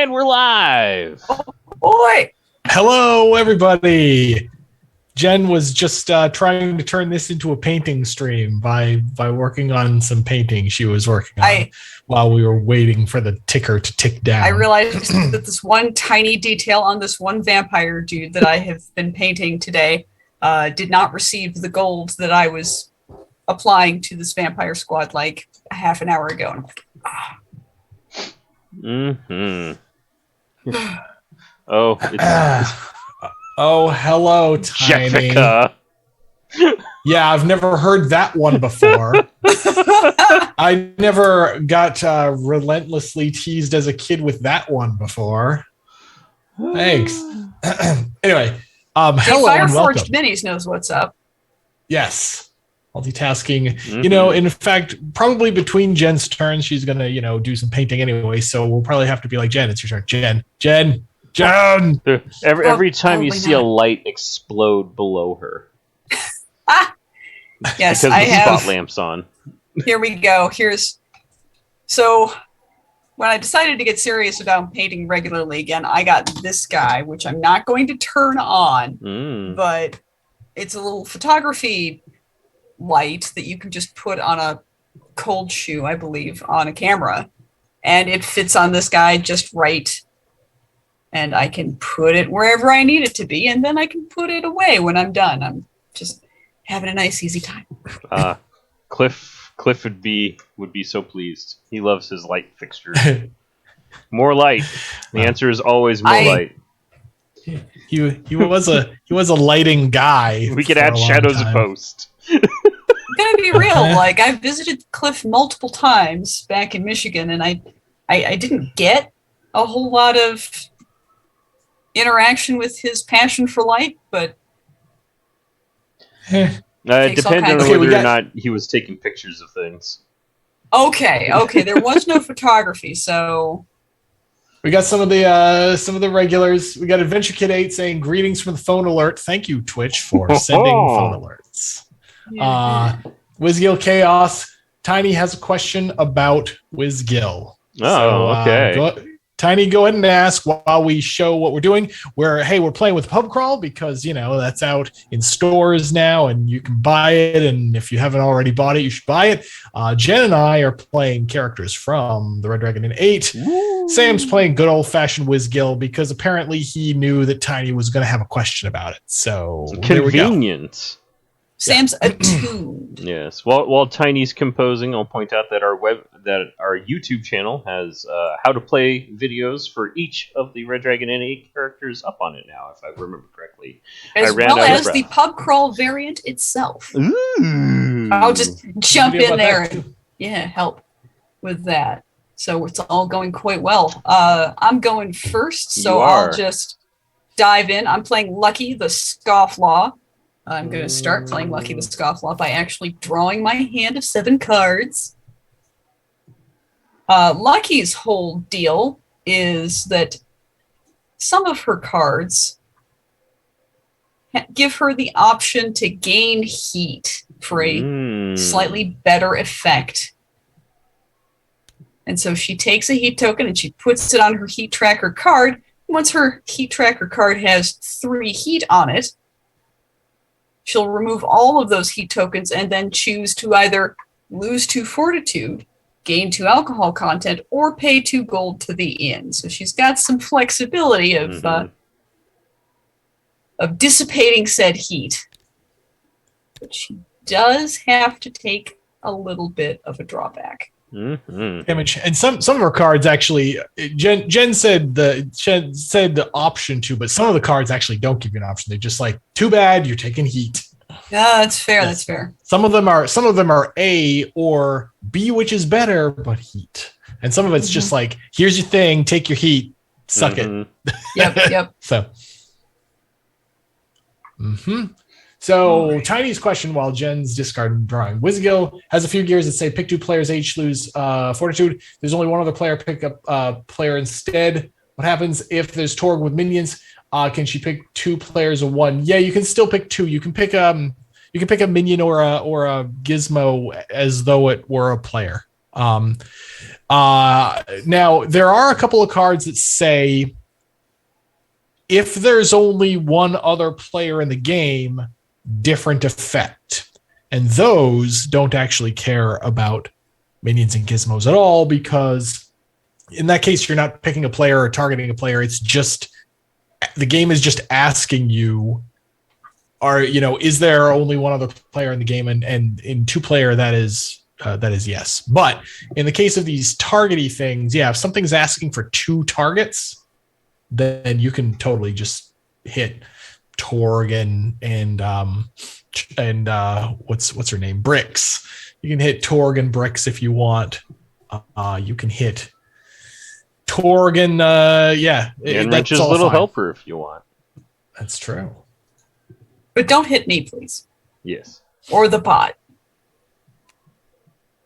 And we're live. Oh, boy. Hello, everybody. Jen was just trying to turn this into a painting stream by working on some painting she was working on while we were waiting for the ticker to tick down. I realized that this one tiny detail on this one vampire dude that I have been painting today did not receive the gold that I was applying to this vampire squad like a half an hour ago. Oh, it's oh, hello, Tiny. Jessica. Yeah, I've never heard that one before. I never got relentlessly teased as a kid with that one before. Thanks. Anyway, hello and welcome. Fireforged Minis knows what's up. Yes. Multitasking. You know, in fact, probably between Jen's turns, she's going to, do some painting anyway. So we'll probably have to be like, Jen, it's your turn. Jen. Every time you see a light explode below her. Yes, because I the have. Spot lamp's on. Here we go. So when I decided to get serious about painting regularly again, I got this guy, which I'm not going to turn on, but it's a little photography light that you can just put on a cold shoe, I believe, on a camera, and it fits on this guy just right. And I can put it wherever I need it to be, and then I can put it away when I'm done. I'm just having a nice, easy time. Cliff would be so pleased. He loves his light fixtures. More light. The answer is always more light. He was a lighting guy. We could add shadows of post. I'm gonna be real. Like, I visited Cliff multiple times back in Michigan, and I didn't get a whole lot of interaction with his passion for light, but it depends on whether or not he was taking pictures of things. Okay, there was no photography, so we got some of the regulars. We got Adventure Kid 8 saying greetings from the phone alert. Thank you, Twitch, for sending phone alerts. Wizgill Chaos. Tiny has a question about Wizgill. Okay. Tiny, go ahead and ask while we show what we're doing. We're playing with Pub Crawl because, that's out in stores now and you can buy it. And if you haven't already bought it, you should buy it. Jen and I are playing characters from the Red Dragon in 8. Woo. Sam's playing good old-fashioned Wizgill because apparently he knew that Tiny was going to have a question about it. So convenient. Sam's attuned. Yes. While Tiny's composing, I'll point out that our YouTube channel has how to play videos for each of the Red Dragon N8 characters up on it now, if I remember correctly. As well as the Pub Crawl variant itself. Ooh. I'll just jump in there and help with that. So it's all going quite well. I'm going first, so I'll just dive in. I'm playing Lucky the Scofflaw. I'm going to start playing Lucky the Scofflaw by actually drawing my hand of 7 cards. Lucky's whole deal is that some of her cards give her the option to gain heat for a slightly better effect. And so she takes a heat token and she puts it on her heat tracker card. Once her heat tracker card has 3 heat on it, she'll remove all of those heat tokens and then choose to either lose 2 fortitude, gain 2 alcohol content, or pay 2 gold to the inn. So she's got some flexibility of dissipating said heat. But she does have to take a little bit of a drawback. Damage. And some of her cards actually, Jen said the option to, but some of the cards actually don't give you an option. They're just like, too bad, you're taking heat. Yeah, that's fair. Yes. That's fair. Some of them are A or B, which is better, but heat. And some of it's just like, here's your thing, take your heat, suck it. Yep. So Tiny's question while Jen's discarding drawing. Wizgill has a few gears that say pick 2 players each lose fortitude. There's only one other player, pick up player instead. What happens if there's Torg with minions? Can she pick 2 players or 1? Yeah, you can still pick 2. You can pick a minion or a gizmo as though it were a player. Now there are a couple of cards that say if there's only one other player in the game, different effect. And those don't actually care about minions and gizmos at all, because in that case, you're not picking a player or targeting a player. It's just the game is just asking you, is there only one other player in the game? And in 2-player, that is yes. But in the case of these targety things, if something's asking for 2 targets, then you can totally just hit Torg and what's her name? Bricks. You can hit Torg and Bricks if you want. You can hit Torg and and Wrench's little helper if you want. That's true. But don't hit me, please. Yes. Or the bot.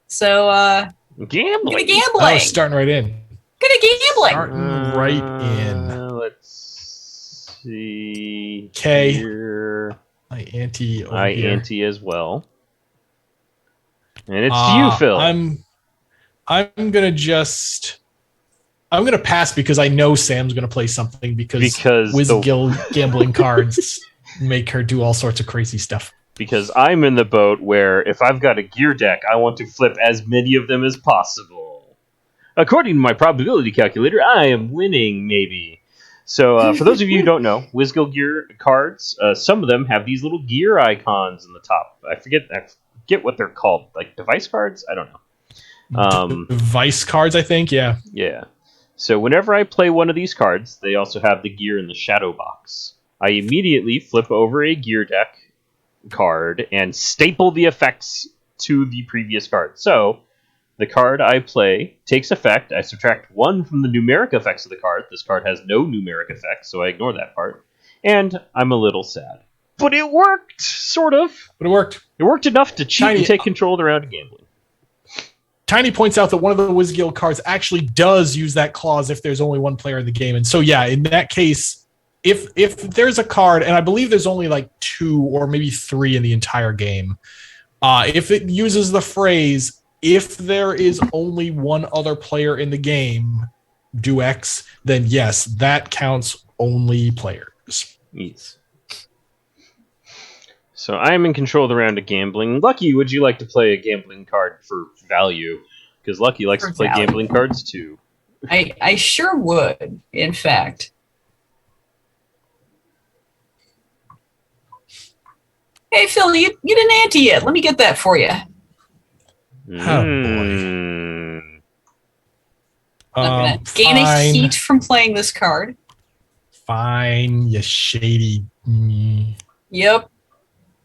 So gambling. Gonna gambling. Oh, starting right in. Gonna gambling. Starting right in. Let's see. Okay. Here. My auntie over My here. auntie as well. And it's to you, Phil. I'm gonna pass because I know Sam's gonna play something because WizGill gambling cards make her do all sorts of crazy stuff. Because I'm in the boat where if I've got a gear deck, I want to flip as many of them as possible. According to my probability calculator, I am winning, maybe. So for those of you who don't know, WizGill gear cards, some of them have these little gear icons in the top. I forget what they're called, like device cards? I don't know. Device cards, I think, yeah. Yeah. So whenever I play one of these cards, they also have the gear in the shadow box. I immediately flip over a gear deck card and staple the effects to the previous card. So the card I play takes effect. I subtract 1 from the numeric effects of the card. This card has no numeric effects, so I ignore that part. And I'm a little sad. But it worked, sort of. But it worked. It worked enough to cheat and take control of the round of gambling. Tiny points out that one of the WizGill cards actually does use that clause if there's only one player in the game. And so, in that case, if there's a card, and I believe there's only like 2 or maybe 3 in the entire game, if it uses the phrase, if there is only one other player in the game, do X, then yes, that counts only players. Yes. So I am in control of the round of gambling. Lucky, would you like to play a gambling card for value? Because Lucky likes to play gambling cards too. I sure would, in fact. Hey, Phil, you didn't ante yet. Let me get that for you. Oh, boy. I'm going to gain a heat from playing this card. Fine, you shady. Yep.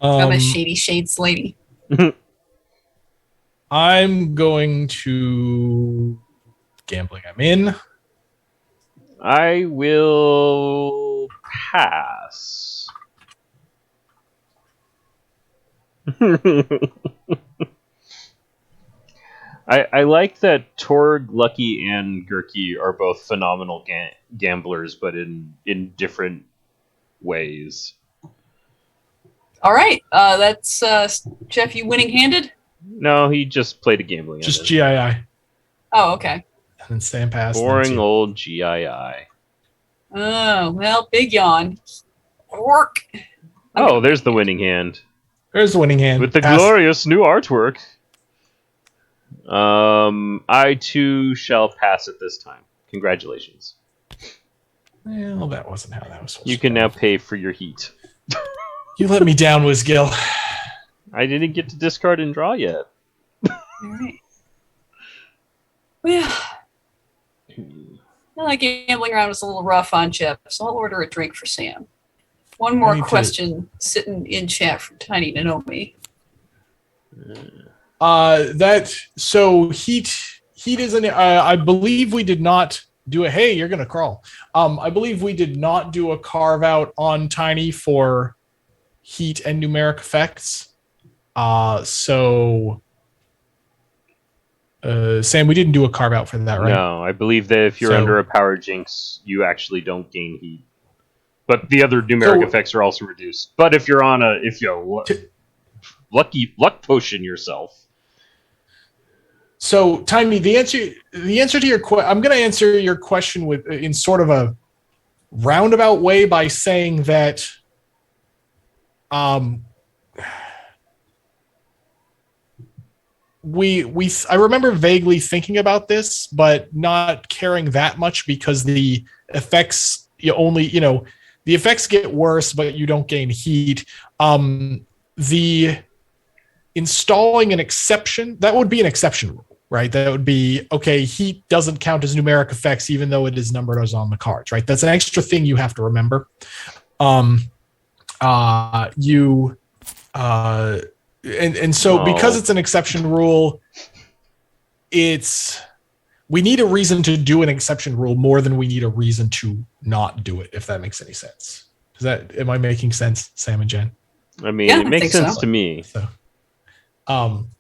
I'm a shady shades lady. I'm going to gambling. I'm in. I will pass. I like that Torg, Lucky, and Gurky are both phenomenal gamblers, but in different ways. All right, that's Jeff. You winning handed? No, he just played a gambling. Just GII. Oh, okay. And then Sam passed. Boring old GII. Oh well, big yawn. Work. Oh, there's the winning hand. There's the winning hand. With the glorious new artwork. I too shall pass it this time. Congratulations. Well, that wasn't how that was supposed You can now pay for your heat. You let me down, WizGill. I didn't get to discard and draw yet. All right. Well, that gambling round was a little rough on Jeff, so I'll order a drink for Sam. One more question sitting in chat from Tiny Nanomi. So heat isn't. I believe we did not do a. Hey, you're gonna crawl. I believe we did not do a carve out on Tiny for heat and numeric effects. Sam, we didn't do a carve out for that, right? No, I believe that if you're under a power jinx, you actually don't gain heat. But the other numeric effects are also reduced. But if you're on luck potion yourself. So, Tiny, the answer to your question, I'm going to answer your question in sort of a roundabout way by saying that I remember vaguely thinking about this, but not caring that much because the effects the effects get worse, but you don't gain heat. The installing an exception, that would be an exception rule, right? That would be, okay, heat doesn't count as numeric effects, even though it is numbered as on the cards, right? That's an extra thing you have to remember. So because it's an exception rule, we need a reason to do an exception rule more than we need a reason to not do it, if that makes any sense. Am I making sense, Sam and Jen? I mean, it makes sense to me.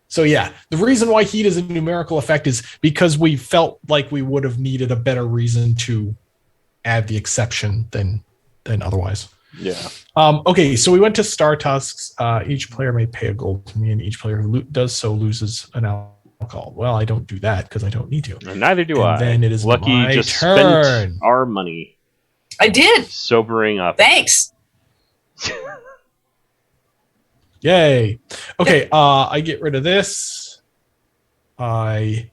So yeah, the reason why heat is a numerical effect is because we felt like we would have needed a better reason to add the exception than otherwise. Yeah. Okay, so we went to Star Tusks. Each player may pay a gold to me, and each player who does so loses an alcohol. Well, I don't do that because I don't need to. And neither do I. Then it is Lucky my just turn. spent our money. I did. Sobering up. Thanks. Yay. Okay, I get rid of this. That's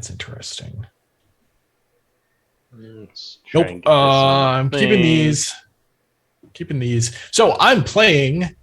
interesting. Nope. I'm keeping these. So I'm playing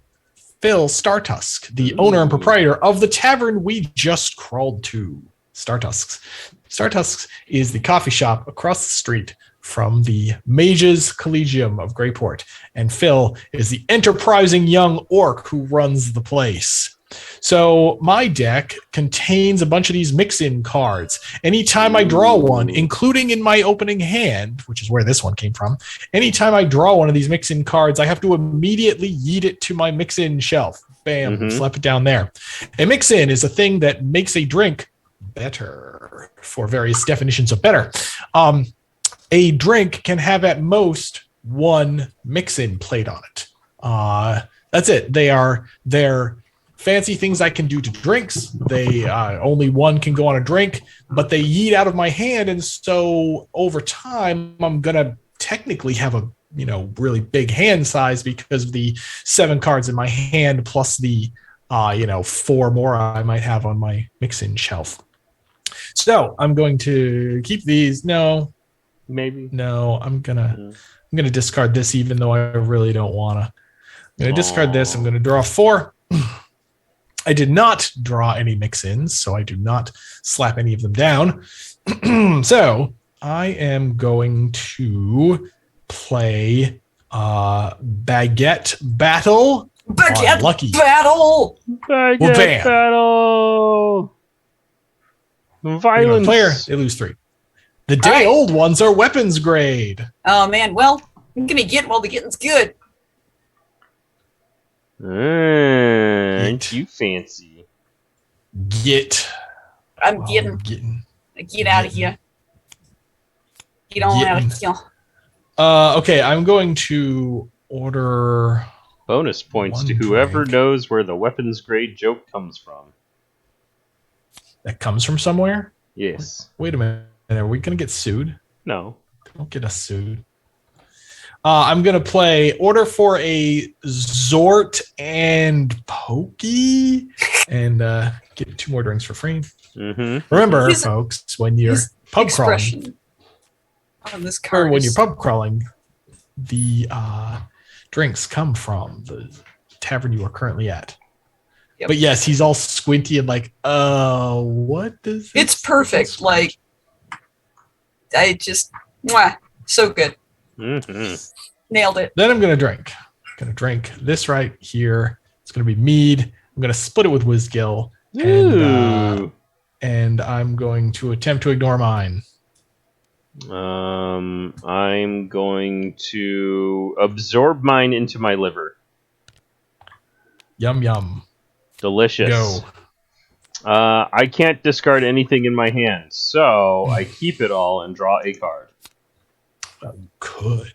Phil Startusk, the owner and proprietor of the tavern we just crawled to. Startusks. Startusks is the coffee shop across the street from the Mages Collegium of Greyport, and Phil is the enterprising young orc who runs the place. So my deck contains a bunch of these mix-in cards. Anytime I draw one, including in my opening hand, which is where this one came from, anytime I draw one of these mix-in cards, I have to immediately yeet it to my mix-in shelf. Bam, slap it down there. A mix-in is a thing that makes a drink better, for various definitions of better. A drink can have at most one mix-in plate on it. That's it. They're fancy things I can do to drinks. They only one can go on a drink, but they yeet out of my hand, and so over time, I'm gonna technically have a really big hand size because of the 7 cards in my hand plus the 4 more I might have on my mix-in shelf. So I'm going to keep these. No, maybe. No, I'm gonna discard this, even though I really don't wanna. I'm gonna discard this. I'm gonna draw 4. I did not draw any mix-ins, so I do not slap any of them down. So I am going to play Baguette Battle. Baguette Lucky Battle. Baguette Battle. Violence. Player, they lose 3. The day old ones are weapons grade. Oh man, well, I'm gonna get while the getting's good. Ain't you fancy? I'm getting. Get out of here. Get on out of here. Okay, I'm going to order bonus points to whoever knows where the weapons grade joke comes from. That comes from somewhere? Yes. Wait a minute. Are we going to get sued? No. Don't get us sued. I'm going to play order for a Zort and Pokey and get 2 more drinks for free. Remember, folks, when you're pub crawling, the drinks come from the tavern you are currently at. Yep. But yes, he's all squinty and like, what does this? It's perfect. Like, I just, so good. Nailed it. Then I'm going to drink. I'm going to drink this right here. It's going to be mead. I'm going to split it with Whizgill. And I'm going to attempt to ignore mine. I'm going to absorb mine into my liver. Yum, yum. Delicious. Go. I can't discard anything in my hand, so I keep it all and draw a card. You could.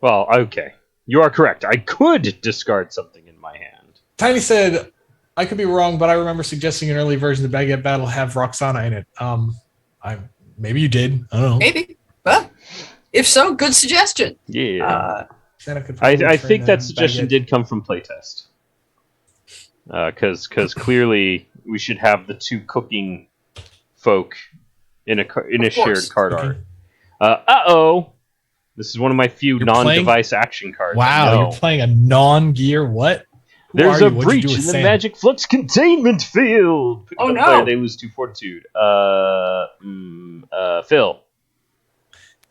Well, okay. You are correct. I could discard something in my hand. Tiny said, I could be wrong, but I remember suggesting an early version of the Baguette Battle have Roxana in it. Maybe you did. I don't know. Maybe. But if so, good suggestion. Yeah. I I think that suggestion did come from playtest. Because clearly we should have the two cooking folk in a shared card art. This is one of my few non-device action cards. Wow, you're playing a non-gear what? There's a breach in the Magic Flux containment field. Oh no! Player, they lose 2 fortitude. Phil.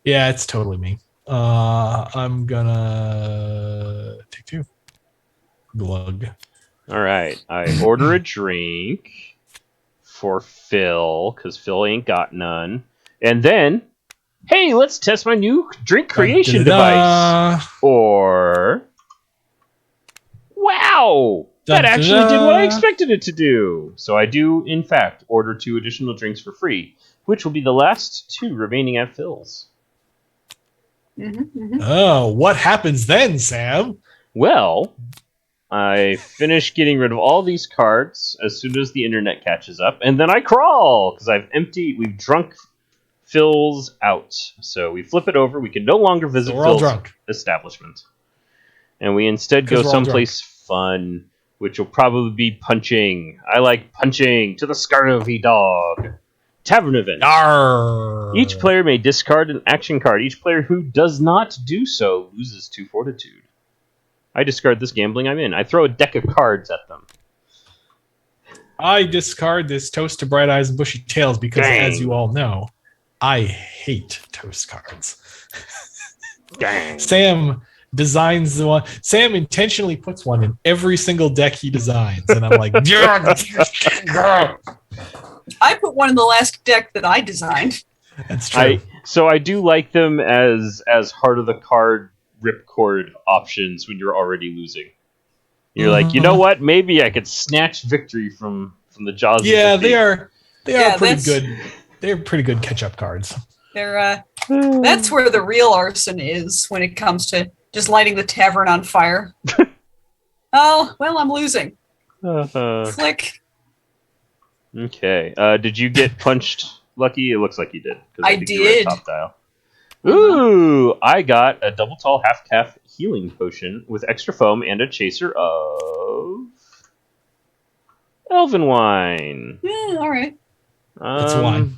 Yeah, it's totally me. I'm gonna take 2. Glug. All right, I order a drink for Phil because Phil ain't got none, and then, hey, let's test my new drink creation device. Or, wow, that actually did what I expected it to do. So I do, in fact, order 2 additional drinks for free, which will be the last 2 remaining at Phil's. Oh, what happens then, Sam? Well, I finish getting rid of all these cards as soon as the internet catches up, and then I crawl because we've drunk Phil's out. So we flip it over. We can no longer visit Phil's establishment, and we instead go someplace fun, which will probably be punching. I like punching to the Scarnovy dog. Tavern event. Arr. Each player may discard an action card. Each player who does not do so loses 2 fortitude. I discard this gambling I'm in. I throw a deck of cards at them. I discard this Toast to Bright Eyes and Bushy Tails because, as you all know, I hate toast cards. Dang. Sam designs the one. Sam intentionally puts one in every single deck he designs, and I'm like, I put one in the last deck that I designed. That's true. I do like them as heart of the card ripcord options when you're already losing. You're like, you know what? Maybe I could snatch victory from the jaws. Yeah, of defeat. they are pretty good. They're pretty good catch-up cards. They're that's where the real arson is when it comes to just lighting the tavern on fire. Oh, well, I'm losing. Click. Okay. Did you get punched, Lucky? It looks like you did. I did. Top dial. Ooh, I got a double tall half-calf healing potion with extra foam and a chaser of elven wine. Yeah, all right. It's wine.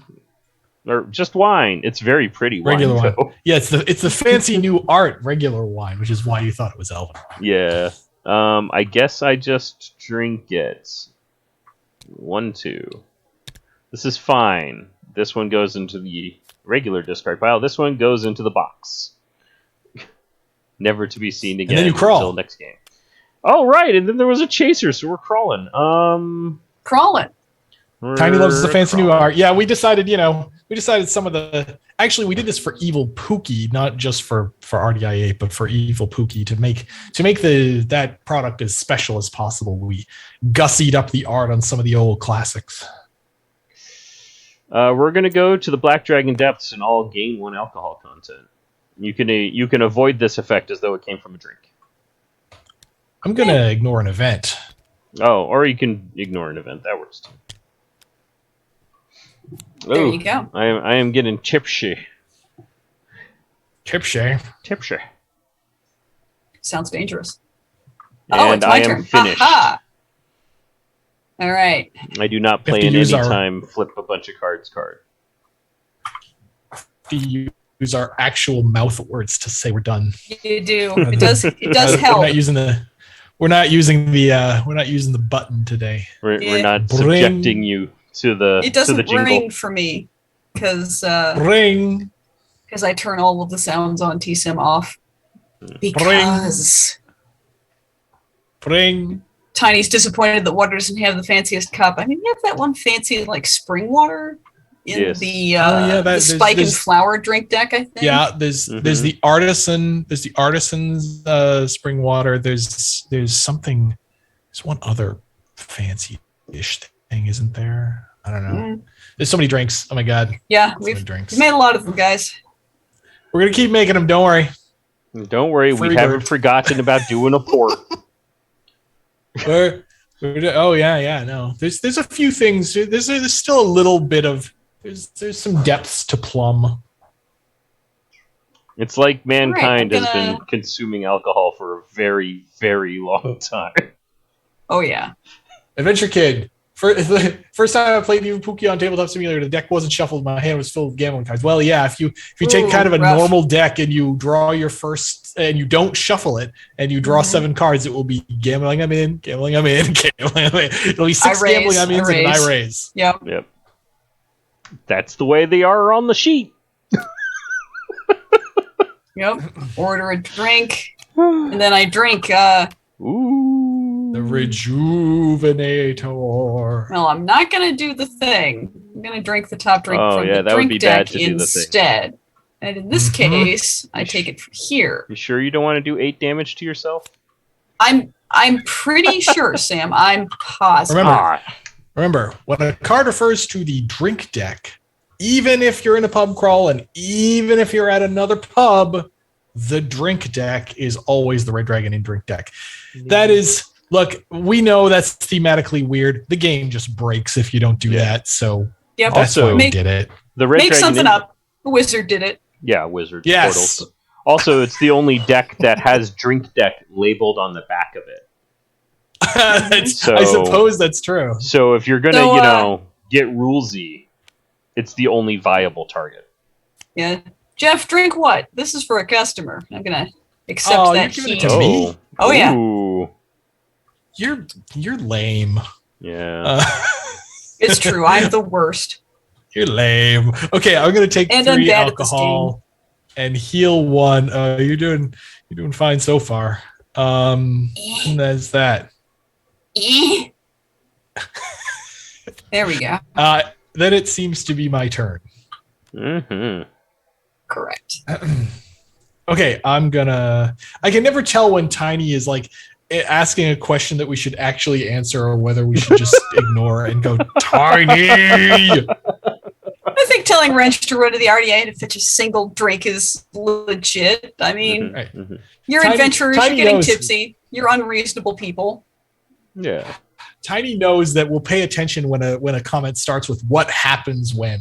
Or just wine. It's very pretty wine. Regular wine. Yeah, it's the fancy new art regular wine, which is why you thought it was elven. Yeah. I guess I just drink it. 1, 2. This is fine. This one goes into the regular discard pile. This one goes into the box. Never to be seen again. And then you crawl until next game. Oh, right. And then there was a chaser, so we're crawling. Crawling. Tiny loves the fancy new art. Yeah, we decided some of the... Actually, we did this for Evil Pookie, not just for RDI8, but for Evil Pookie to make that product as special as possible. We gussied up the art on some of the old classics. We're gonna go to the Black Dragon Depths and all gain 1 alcohol content. You can avoid this effect as though it came from a drink. I'm gonna ignore an event. Oh, or you can ignore an event. That works too. There you go. I am getting tipsy. Tipsy. Sounds dangerous. And it's my turn. Am finished. Aha! All right. I do not play in any time flip a bunch of cards card. Use our actual mouth words to say we're done. You do. It does help. We're not using the button today. We're not subjecting you to the It doesn't to the jingle. ring for me because ring. Because I turn all of the sounds on TSIM off. Because ring. Tiny's disappointed that water doesn't have the fanciest cup. I mean, you have that one fancy like spring water in the spike and flower drink deck, I think. Yeah, there's the artisan's spring water. There's one other fancy-ish thing, isn't there? I don't know. There's so many drinks. Oh my god. Yeah, we've made a lot of them, guys. We're gonna keep making them. Don't worry. Don't worry, we haven't forgotten about doing a port. Oh yeah, no. There's a few things. There's still a little bit of there's some depths to plumb. It's like mankind has been consuming alcohol for a very, very long time. Oh yeah. Adventure Kid. First time I played Evil Pookie on Tabletop Simulator, the deck wasn't shuffled. My hand was filled with gambling cards. Well, yeah, if you take kind of a normal deck and you draw your first and you don't shuffle it and you draw 7 cards, it will be gambling I'm in, gambling I'm in, gambling I'm in. It'll be 6 gambling I'm in and I raise. Yep. That's the way they are on the sheet. Yep. Order a drink, and then I drink. The Rejuvenator. Well, I'm not gonna do the thing. I'm gonna drink the top drink from the drink deck instead. And in this case, I take it from here. You sure you don't want to do 8 damage to yourself? I'm pretty sure, Sam. I'm positive. Remember, when a card refers to the drink deck, even if you're in a pub crawl and even if you're at another pub, the drink deck is always the Red Dragon in drink deck. That is, look, we know that's thematically weird. The game just breaks if you don't do that. So that's why we did it. The Red make Dragon something up. A wizard did it. Yeah, wizard. Yes. Portals. Also, it's the only deck that has drink deck labeled on the back of it. I suppose that's true. So if you're gonna, get rulesy, it's the only viable target. Yeah. Jeff, drink what? This is for a customer. I'm gonna accept that you're giving it to me? Oh yeah. Ooh. You're lame. Yeah. It's true. I'm the worst. You're lame. Okay, I'm gonna take 3 alcohol and heal 1. You're doing fine so far. And that's that. There we go. Then it seems to be my turn. Mm-hmm. Correct. Okay, I can never tell when Tiny is like asking a question that we should actually answer or whether we should just ignore and go, Tiny! I think telling Wrench to run to the RDA to fetch a single drink is legit. I mean, you're adventurers, you're getting tipsy, you're unreasonable people. Yeah. Tiny knows that we'll pay attention when a comment starts with what happens when.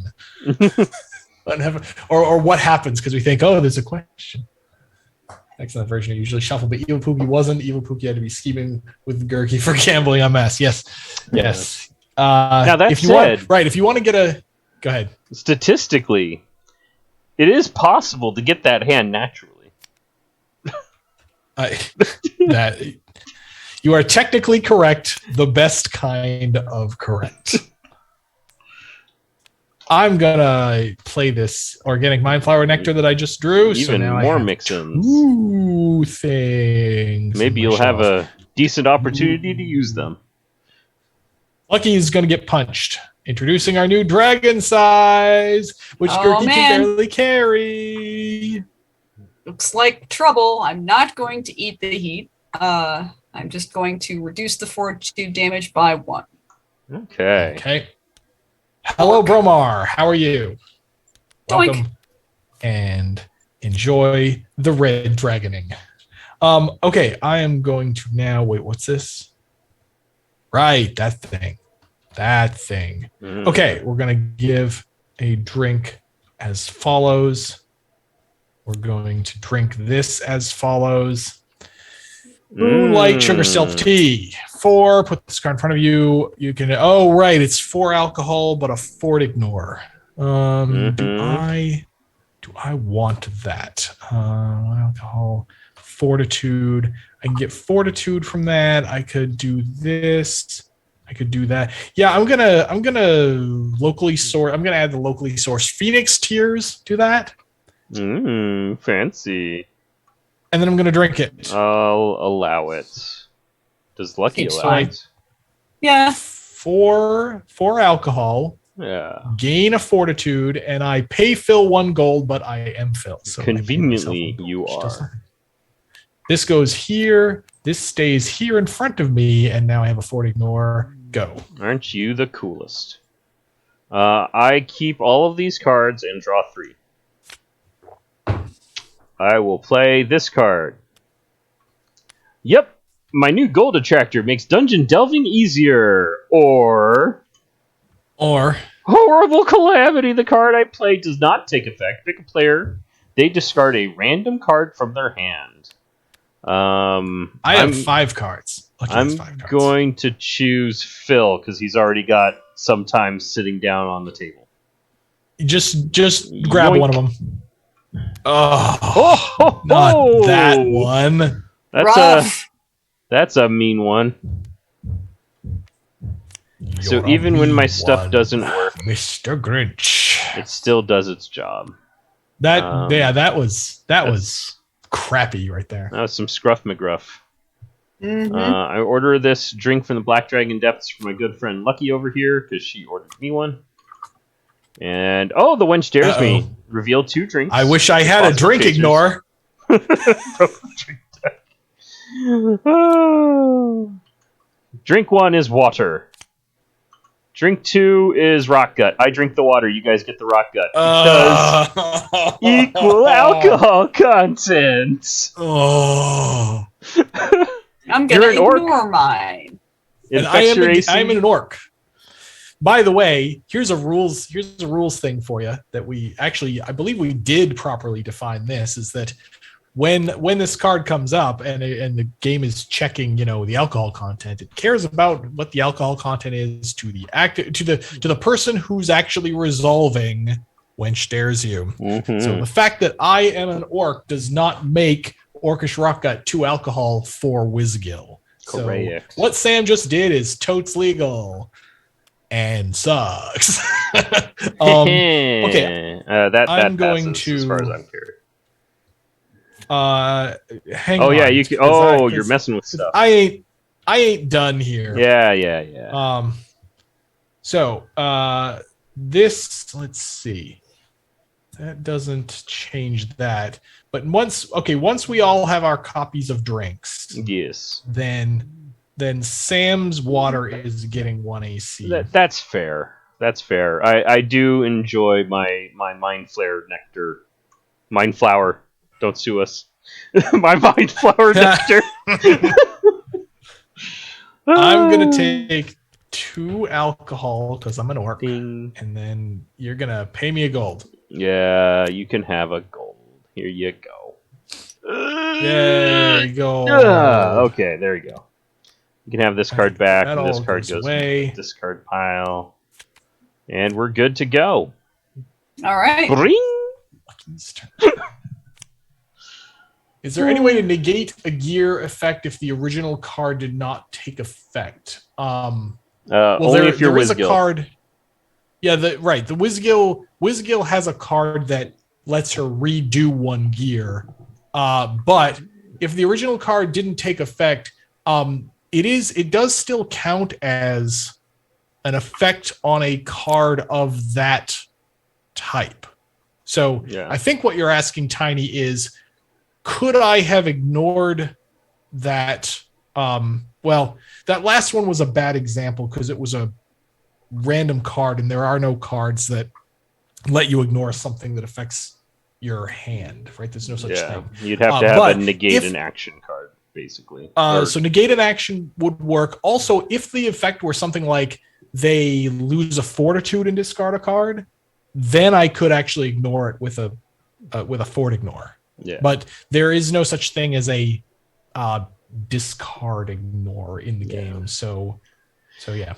or what happens, because we think, oh, there's a question. Excellent version. I usually shuffle, but Evil Pookie wasn't. Evil Pookie had to be scheming with Gurky for gambling on mess. Yes. Now that if you said, if you want to get a, go ahead. Statistically, it is possible to get that hand naturally. That you are technically correct. The best kind of correct. I'm gonna play this organic mind flower nectar that I just drew. Even more mix-ins. 2 things. Maybe you'll have a decent opportunity to use them. Lucky is gonna get punched. Introducing our new dragon size, which Gurky can barely carry. Looks like trouble. I'm not going to eat the heat. I'm just going to reduce the fortitude damage by 1. Okay. Hello, Bromar. How are you? Doink. Welcome and enjoy the red dragoning. Okay, I am going to now wait. What's this? Right, that thing. Okay, we're gonna give a drink as follows. We're going to drink this as follows. Moonlight sugar self tea. 4. Put this card in front of you. You can. Oh, right. It's 4 alcohol, but a 4 to ignore. Do I want that? Alcohol, fortitude. I can get fortitude from that. I could do this. I could do that. Yeah, I'm gonna locally source. I'm gonna add the locally sourced Phoenix tears to that. Fancy. And then I'm gonna drink it. I'll allow it. Does Lucky allow it? Yeah. 4 alcohol. Yeah. Gain a fortitude, and I pay Phil 1 gold, but I am Phil. So conveniently, you are. This goes here. This stays here in front of me, and now I have a 4 to ignore. Go. Aren't you the coolest? I keep all of these cards and draw 3. I will play this card. Yep, my new gold attractor makes dungeon delving easier. Or Horrible Calamity. The card I play does not take effect. Pick a player. They discard a random card from their hand. I have 5 cards. Lucky has 5 cards. Going to choose Phil because he's already got some time sitting down on the table. Just grab Yoink. one of them. Oh, not that one. That's a mean one. So even when my stuff doesn't work, Mr. Grinch, it still does its job. That was crappy right there. That was some Scruff McGruff. Mm-hmm. I order this drink from the Black Dragon Depths for my good friend Lucky over here because she ordered me one. And the wench dares me. Reveal 2 drinks. I wish I had a drink chasers. ignore. Drink 1 is water. Drink 2 is rock gut. I drink the water. You guys get the rock gut because equal alcohol content. Oh, I'm gonna ignore mine. And I'm an orc. By the way, here's a rules thing for you that I believe we did properly define this, is that when this card comes up and the game is checking, the alcohol content, it cares about what the alcohol content is to the person who's actually resolving wench dares you. Mm-hmm. So the fact that I am an orc does not make Orcish Rockgut 2 alcohol for Whizgill. Correct. So what Sam just did is totes legal. And sucks. Okay. I'm going to. to. As far as I'm curious. Hang on. Yeah, you can. You're messing with stuff. I ain't done here. Yeah. So this. Let's see. That doesn't change that. But once we all have our copies of drinks. Yes. Then Sam's water is getting 1 AC. That's fair. I do enjoy my Mind Flare nectar. Mind Flower. Don't sue us. My Mind Flower nectar. I'm going to take 2 alcohol because I'm an orc. Ding. And then you're going to pay me a gold. Yeah, you can have a gold. Here you go. There you go. Okay, there you go. You can have this card back, and this card goes away. in the discard pile. And we're good to go. All right. Bring! Is there any way to negate a gear effect if the original card did not take effect? Only if you're there is a Whizgill. card. Yeah, the Whizgill has a card that lets her redo 1 gear. But if the original card didn't take effect, it does still count as an effect on a card of that type. So yeah. I think what you're asking, Tiny, is could I have ignored that? That last one was a bad example because it was a random card and there are no cards that let you ignore something that affects your hand, right? There's no such thing. You'd have to have a negate an action card. Basically. So negate an action would work. Also, if the effect were something like they lose a fortitude and discard a card, then I could actually ignore it with a fort ignore. Yeah. But there is no such thing as a discard ignore in the game. So yeah.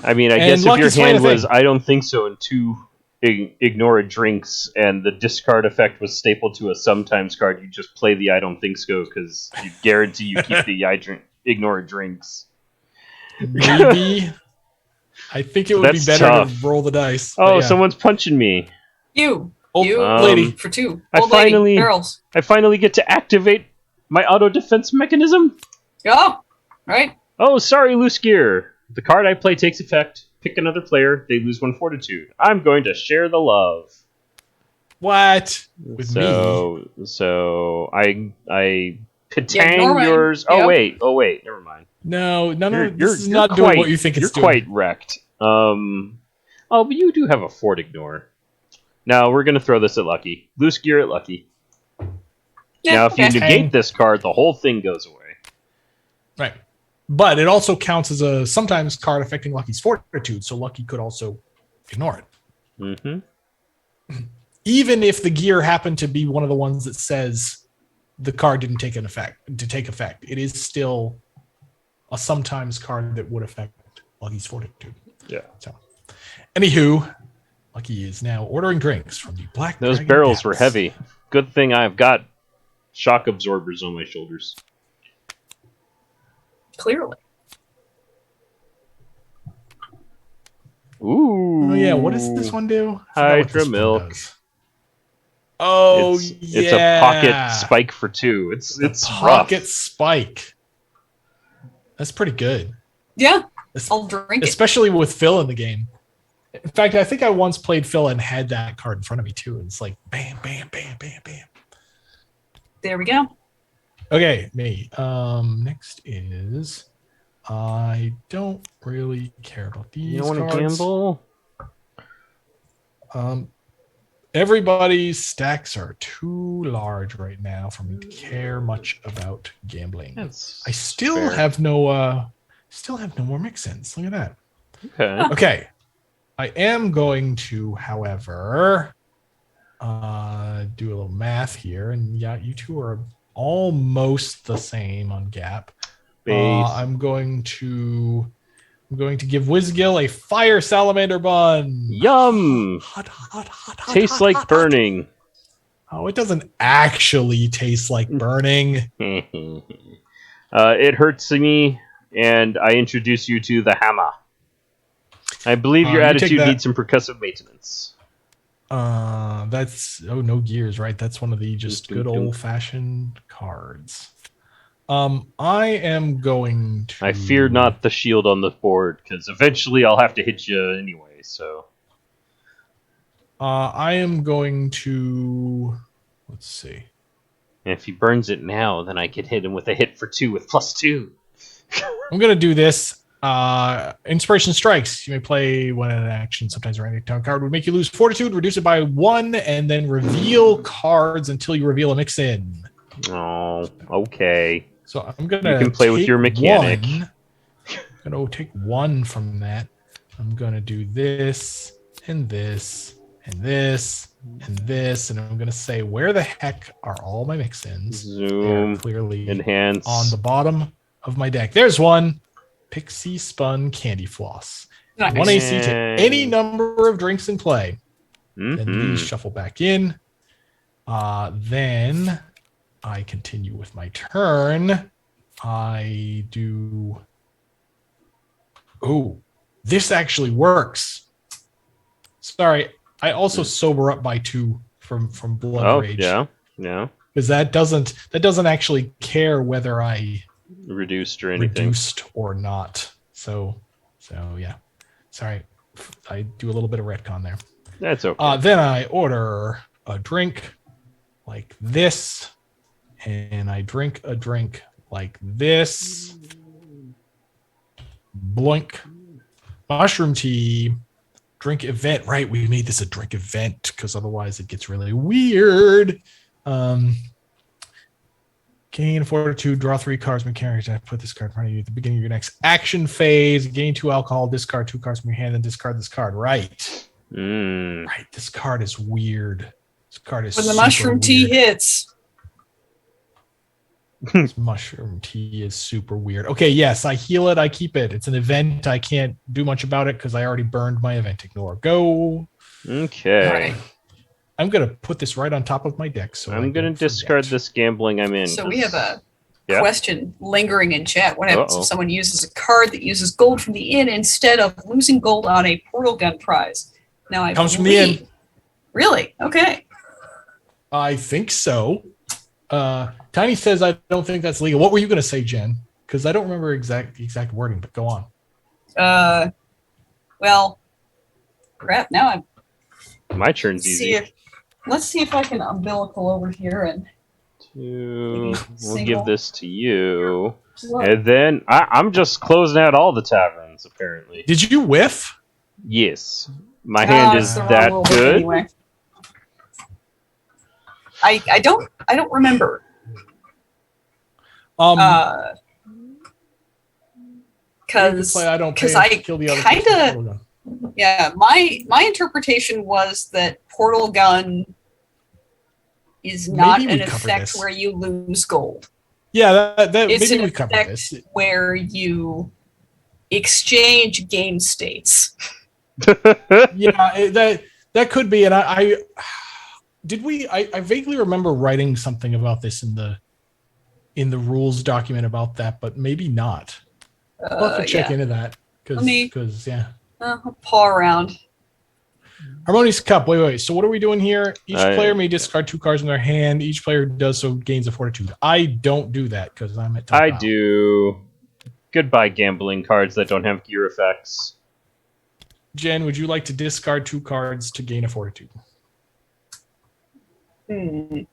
I mean, I guess if your hand was I don't think so and 2 ignore drinks and the discard effect was stapled to a sometimes card, you just play the I don't think so because you guarantee you keep the ignore drinks. Maybe. I think it would be better to roll the dice. Someone's punching me. You lady for 2. I finally get to activate my auto defense mechanism. Oh, right. Oh, sorry, loose gear. The card I play takes effect. Pick another player. They lose 1 fortitude. I'm going to share the love. What? With me? So I Katang yours. Yep. Oh wait, never mind. No, this is not doing what you think it's doing. You're quite wrecked. But you do have a fort ignore. Now we're gonna throw this at Lucky. Loose gear at Lucky. Now, if you okay. negate this card, the whole thing goes away. Right. But it also counts as a sometimes card affecting Lucky's fortitude, so Lucky could also ignore it. Mm-hmm. Even if the gear happened to be one of the ones that says the card didn't take effect, it is still a sometimes card that would affect Lucky's fortitude. Yeah. So, anywho, Lucky is now ordering drinks from the Black Those Dragon barrels Taps. were heavy. Good thing I've got shock absorbers on my shoulders. Clearly. Ooh. Oh yeah, what does this one do? Hydra milk. Oh it's a pocket spike for 2. It's pocket rough. spike. That's pretty good. Yeah, I'll drink it. Especially with Phil in the game. In fact, I think I once played Phil and had that card in front of me too. And it's like bam, bam, bam, bam, bam. There we go. Okay, me. Next is I don't really care about these. You don't want cards. to gamble? Everybody's stacks are too large right now for me to care much about gambling. I still have no more mix-ins. Look at that. Okay. Okay. I am going to, however, do a little math here, and yeah, you two are almost the same on Gap. I'm going to give Whizgill a fire salamander bun. Yum! Hot, Tastes like burning. Oh, it doesn't actually taste like burning. It hurts me, and I introduce you to the hammer. I believe your attitude needs some percussive maintenance. That's no gears, right? That's one of the just good old-fashioned cards. I am going to... I fear not the shield on the board, because eventually I'll have to hit you anyway, so... I am going to... Let's see. And if he burns it now, then I could hit him with a hit for 2 with +2. I'm going to do this. Inspiration Strikes. You may play when an action, sometimes a random town card would make you lose fortitude, reduce it by 1, and then reveal cards until you reveal a mix-in. Oh, okay. So I'm gonna. You can play with your mechanic. I'm gonna take 1 from that. I'm gonna do this and this and this and this, and I'm gonna say, where the heck are all my mix-ins? Zoom. They're clearly enhance on the bottom of my deck. There's one. Pixie Spun Candy Floss. Nice. 1 AC to any number of drinks in play. Mm-hmm. Then these shuffle back in. Then I continue with my turn. I do... Oh, this actually works. Sorry, I also sober up by 2 from Blood Rage. Yeah. Because that doesn't actually care whether I reduced or not. So yeah. Sorry, I do a little bit of retcon there. That's okay. Then I order a drink like this, and I drink a drink like this. Blink. Mushroom tea. Drink event. Right, we made this a drink event because otherwise it gets really weird. Gain fortitude, draw 3 cards from your character. Put this card in front of you at the beginning of your next action phase. Gain 2 alcohol, discard 2 cards from your hand, then discard this card. Right. Right. This card is weird. This card is when the mushroom tea hits. This mushroom tea is super weird. Okay, yes, I heal it. I keep it. It's an event. I can't do much about it because I already burned my event ignore. Go. Okay. Right. I'm going to put this right on top of my deck. So I'm going to discard this gambling I'm in. So we have a question lingering in chat. What happens if someone uses a card that uses gold from the inn instead of losing gold on a portal gun prize? Now I comes from the inn. Really? Okay. I think so. Tiny says I don't think that's legal. What were you going to say, Jen? Because I don't remember exact wording, but go on. Well, crap. Now my turn's easy. Let's see if I can umbilical over here and. We'll give this to you, and then I'm just closing out all the taverns. Apparently, did you whiff? Yes, my hand is that good. Anyway. I don't remember. Because I don't pay I kill the other kind of, yeah, my interpretation was that Portal Gun is not an effect where you lose gold. Yeah, it's maybe an we covered effect this. Where you exchange game states. Yeah, that could be. And I vaguely remember writing something about this in the rules document about that, but maybe not. I'll have to check into that because I'll paw around. Harmonious Cup. Wait. So what are we doing here? Each player may discard 2 cards in their hand. Each player does so gains a fortitude. I don't do that because I'm at top. I do. Goodbye, gambling cards that don't have gear effects. Jen, would you like to discard 2 cards to gain a fortitude? I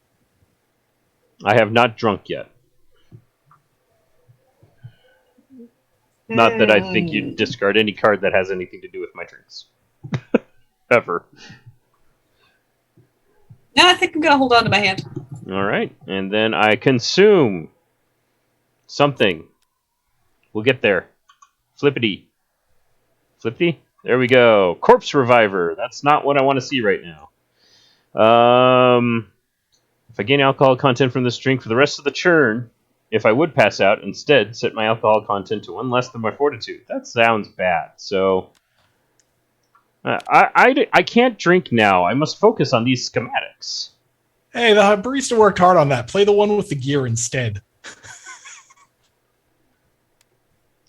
have not drunk yet. Not that I think you'd discard any card that has anything to do with my drinks. Ever. No, I think I'm going to hold on to my hand. All right. And then I consume something. We'll get there. Flippity. There we go. Corpse Reviver. That's not what I want to see right now. If I gain alcohol content from this drink for the rest of the turn, if I would pass out, instead set my alcohol content to 1 less than my fortitude. That sounds bad. So I can't drink now. I must focus on these schematics. Hey, the barista worked hard on that. Play the one with the gear instead.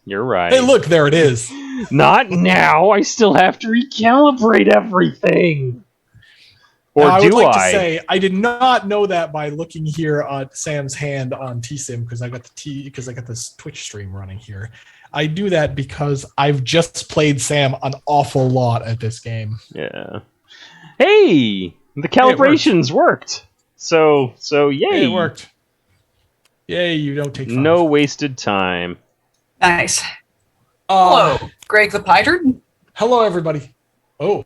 You're right. Hey, look, there it is. Not now. I still have to recalibrate everything. Or now, I do would like I? To say I did not know that by looking here at Sam's hand on TSIM because I got this Twitch stream running here. I do that because I've just played Sam an awful lot at this game. Yeah. Hey, the calibrations worked. So yay. Hey, it worked. Yay, you don't take 5. No wasted time. Nice. Hello, Greg the Pyder. Hello, everybody. Oh,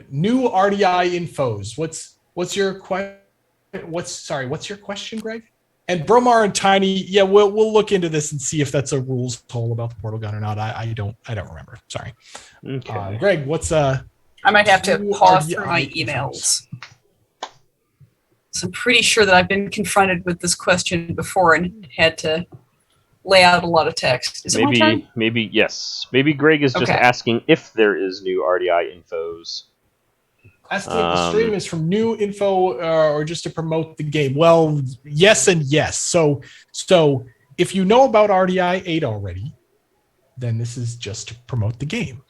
new RDI infos. What's your question? What's your question, Greg? And Bromar and Tiny, yeah, we'll look into this and see if that's a rules hole about the portal gun or not. I don't remember. Sorry. Okay. Greg, what's I might have to pause through my emails. So I'm pretty sure that I've been confronted with this question before and had to lay out a lot of text. Is it my turn? Maybe yes. Maybe Greg is just asking if there is new RDI infos. Asking if the stream is from new info or just to promote the game. Well, yes and yes. So if you know about RDI 8 already, then this is just to promote the game.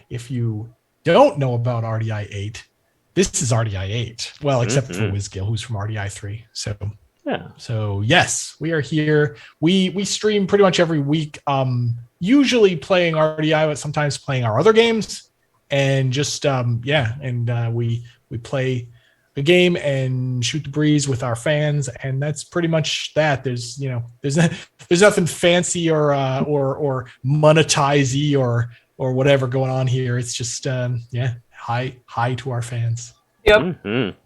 If you don't know about RDI 8, this is RDI 8. Well, except for WizGil, who's from RDI 3. So yes, we are here. We stream pretty much every week, usually playing RDI, but sometimes playing our other games. And just we play a game and shoot the breeze with our fans, and that's pretty much that. There's nothing fancy or monetize-y or whatever going on here. It's just hi to our fans. Yep. Mm-hmm.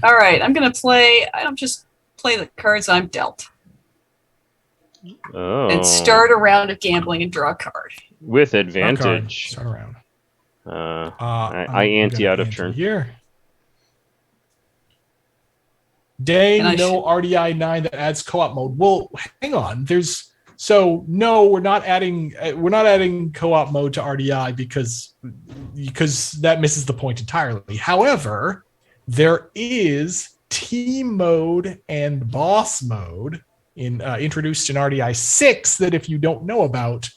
All right, I'm gonna play. I don't just play the cards I'm dealt. Oh. And start a round of gambling and draw a card with advantage. Start around. I ante out of turn here. Day no RDI 9 that adds co-op mode. Well, hang on. No, we're not adding co-op mode to RDI because that misses the point entirely. However, there is team mode and boss mode introduced in RDI 6 that if you don't know about,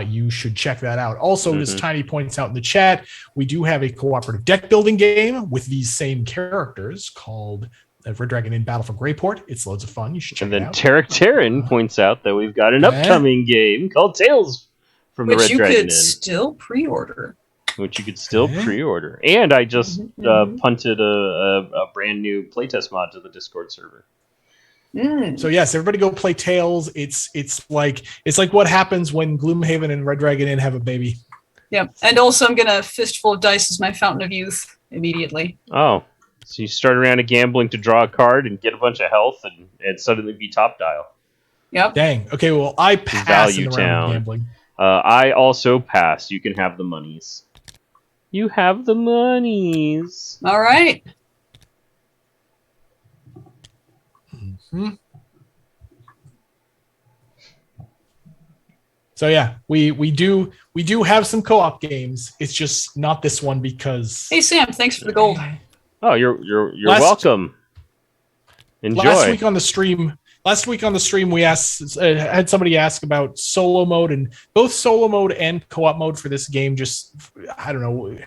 you should check that out. Also, as Tiny points out in the chat, we do have a cooperative deck building game with these same characters called Red Dragon in Battle for Greyport. It's loads of fun. You should check it out. And then Tarek Terran points out that we've got an upcoming game called Tales from the Red Dragon Inn. Which you could still pre-order. And I just punted a brand new playtest mod to the Discord server. So yes, everybody go play Tales. It's like what happens when Gloomhaven and Red Dragon Inn have a baby. Yep. And also I'm gonna Fistful of Dice as my fountain of youth immediately. Oh. So you start around a gambling to draw a card and get a bunch of health and suddenly be top dial. Yep. Dang. Okay, well, I pass Value in the round of Town. gambling. I also pass. You can have the monies. You have the monies. All right. Mm-hmm. So yeah, we do have some co-op games. It's just not this one because. Hey Sam, thanks for the gold. Oh, you're welcome. Enjoy. Last week on the stream, we had somebody ask about solo mode, and both solo mode and co-op mode for this game just, I don't know,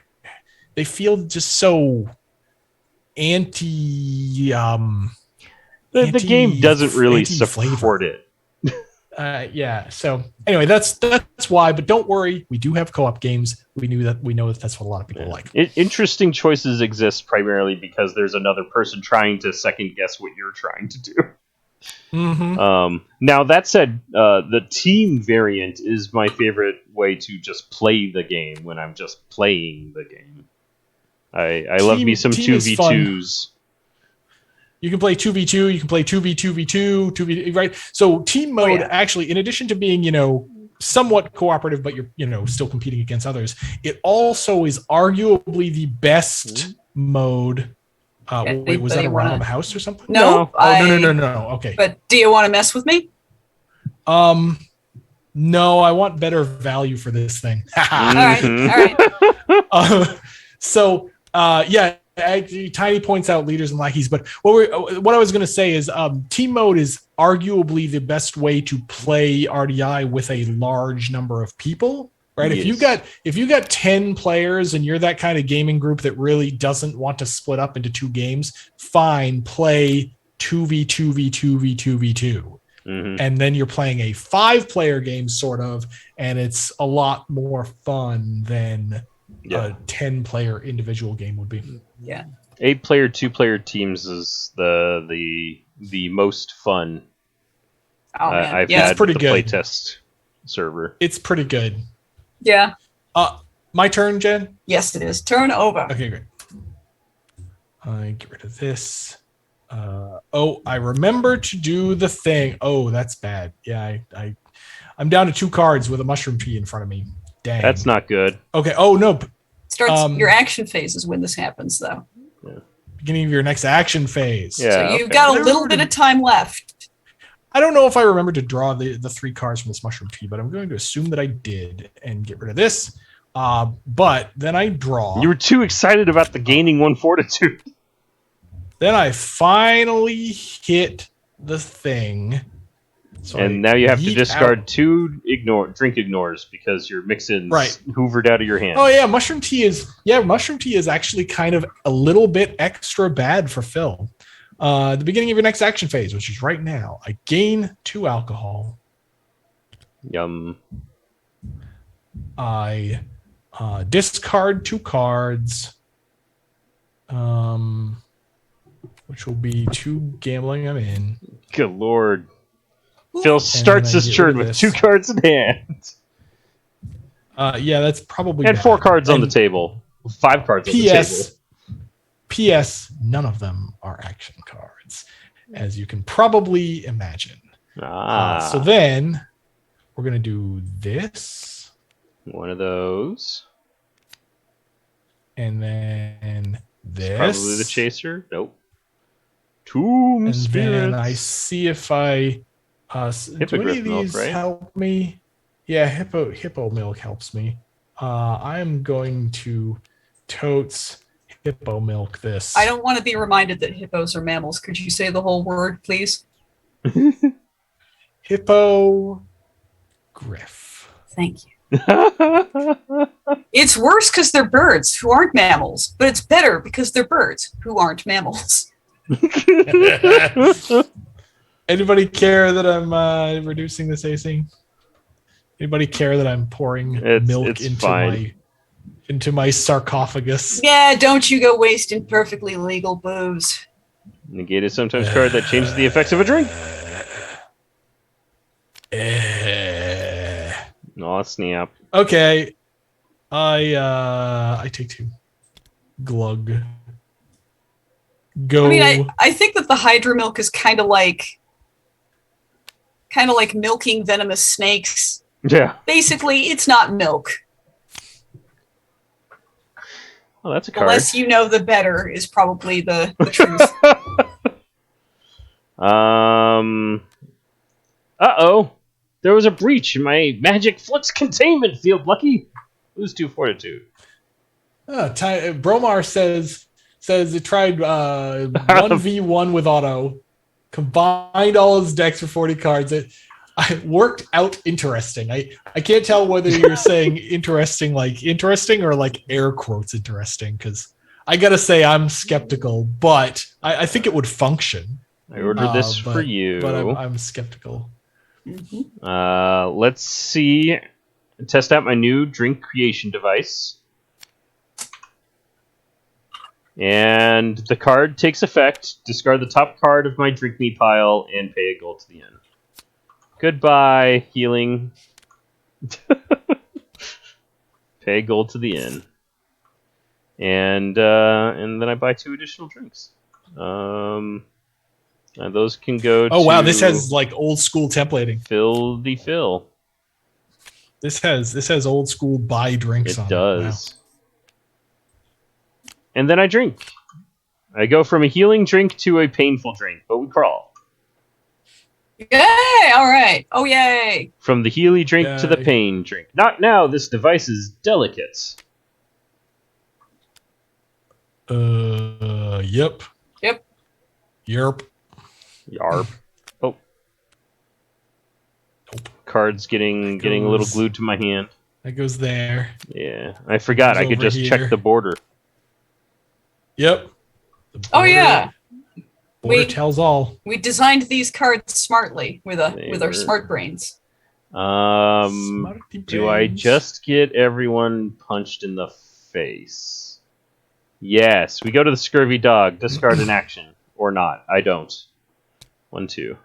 they feel just so anti. The game doesn't really support it. Yeah. So anyway, that's why. But don't worry, we do have co-op games. We know that that's what a lot of people like. Interesting choices exist primarily because there's another person trying to second guess what you're trying to do. Mm-hmm. Now that said, the team variant is my favorite way to just play the game when I'm just playing the game. I love me some 2v2s. You can play 2v2, you can play 2v2v2, 2v, right? So team mode actually, in addition to being, somewhat cooperative, but you're, still competing against others, it also is arguably the best mode. Wait, was that a round of a house or something? No. No. Okay. But do you want to mess with me? No, I want better value for this thing. All right. Yeah. Tiny points out leaders and lackeys, but what I was going to say is team mode is arguably the best way to play RDI with a large number of people, right? Yes. If you got 10 players and you're that kind of gaming group that really doesn't want to split up into two games, fine, play 2v2v2v2v2. Mm-hmm. And then you're playing a 5-player game sort of, and it's a lot more fun than a 10-player individual game would be. Yeah. 8-player, 2-player teams is the most fun I've had it's pretty with the good. playtest server. It's pretty good. Yeah. My turn, Jen? Yes, it is. Turn over. Okay, great. I get rid of this. I remember to do the thing. Oh, that's bad. Yeah, I'm down to 2 cards with a mushroom tree in front of me. Dang. That's not good. Okay. Oh, no. Starts your action phase is when this happens, though. Yeah. Beginning of your next action phase. Yeah, so you've got a little bit of time left. I don't know if I remember to draw the 3 cards from this mushroom tree, but I'm going to assume that I did and get rid of this. But then I draw. You were too excited about the gaining 1 fortitude. Then I finally hit the thing. So and now you have to discard 2 drink ignores because your mix-ins hoovered out of your hand. Oh yeah, mushroom tea is actually kind of a little bit extra bad for Phil. The beginning of your next action phase, which is right now, I gain 2 alcohol. Yum. I discard 2 cards. Which will be 2 gambling I'm in. Good lord. Phil starts his turn with 2 cards in hand. Yeah, that's probably and bad. 4 cards on the table. 5 cards on the table. P.S. None of them are action cards, as you can probably imagine. So then we're going to do this. One of those. And then this. Probably the chaser. Nope. Tomb Spirits. And then I see if I... do any of these milk, right? help me? Yeah, hippo milk helps me. I'm going to totes hippo milk this. I don't want to be reminded that hippos are mammals. Could you say the whole word, please? Hippo griff. Thank you. It's worse because they're birds who aren't mammals, but it's better because they're birds who aren't mammals. Anybody care that I'm reducing this AC? Anybody care that I'm pouring milk into my sarcophagus? Yeah, don't you go wasting perfectly legal booze. Negate is sometimes card that changes the effects of a drink. No, snap. Okay. I take 2. Glug. go. I mean, I think that the Hydra milk is kind of like milking venomous snakes. Yeah. Basically, it's not milk. Oh, that's a The card. less you know, the better is probably the truth. Uh-oh. There was a breach in my magic flux containment field, Lucky. Lose 2 fortitude. Bromar says it tried 1v1 with Otto, combined all his decks for 40 cards. It worked out interesting. I can't tell whether you're saying interesting like interesting or like air quotes interesting, because I gotta say I'm skeptical, but I think it would function. I ordered this for you. But I'm skeptical. Mm-hmm. Let's see. Test out my new drink creation device. And the card takes effect. Discard the top card of my drink me pile and pay a gold to the end. Goodbye, healing. Pay gold to the inn. And then I buy 2 additional drinks. And those can go to... Oh, wow, this has like old school templating. Fill the fill. This has old school buy drinks on it. It does. Wow. And then I drink. I go from a healing drink to a painful drink, but we crawl. Yay! All right. Oh, yay! From the Healy drink to the pain drink. Not now. This device is delicate. Yep. Yerp. Yarp. Oh. Nope. Card's getting a little glued to my hand. That goes there. Yeah, I forgot. I could just check the border. Yep. Oh yeah. Border tells all. We designed these cards smartly with our smart brains. Do I just get everyone punched in the face? Yes. We go to the scurvy dog. Discard an action or not. I don't. 1, 2.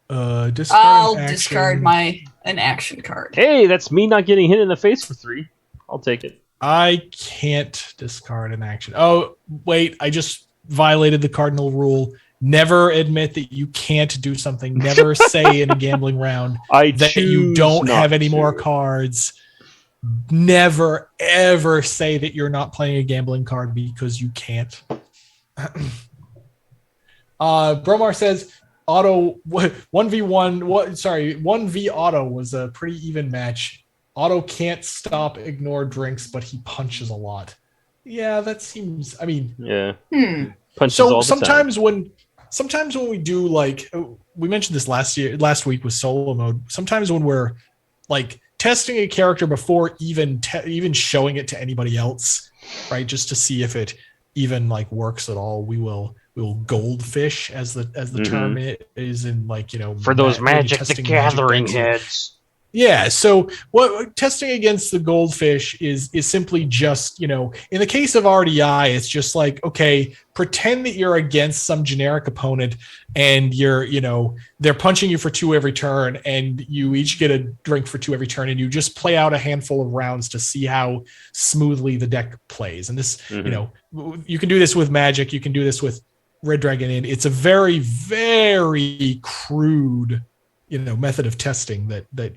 I'll discard an action card. Hey, that's me not getting hit in the face for 3. I'll take it. I can't discard an action. Oh, wait. I just violated the cardinal rule. Never admit that you can't do something. Never say in a gambling round that you don't have any more cards. Never, ever say that you're not playing a gambling card because you can't. Bromar says Otto 1v1. 1v Otto was a pretty even match. Otto can't stop, ignore drinks, but he punches a lot. Yeah, that seems. I mean, yeah. Punches so all the sometimes time. Sometimes when we do, like, we mentioned this last week with solo mode. Sometimes when we're like testing a character before even showing it to anybody else, right? Just to see if it even like works at all, we will goldfish as the term is in, like, for those Magic the Gathering heads. Yeah, so what testing against the goldfish is simply just, in the case of RDI, it's just like, okay, pretend that you're against some generic opponent and they're punching you for 2 every turn and you each get a drink for 2 every turn and you just play out a handful of rounds to see how smoothly the deck plays. And this, you can do this with Magic, you can do this with Red Dragon Inn. It's a very, very crude method of testing that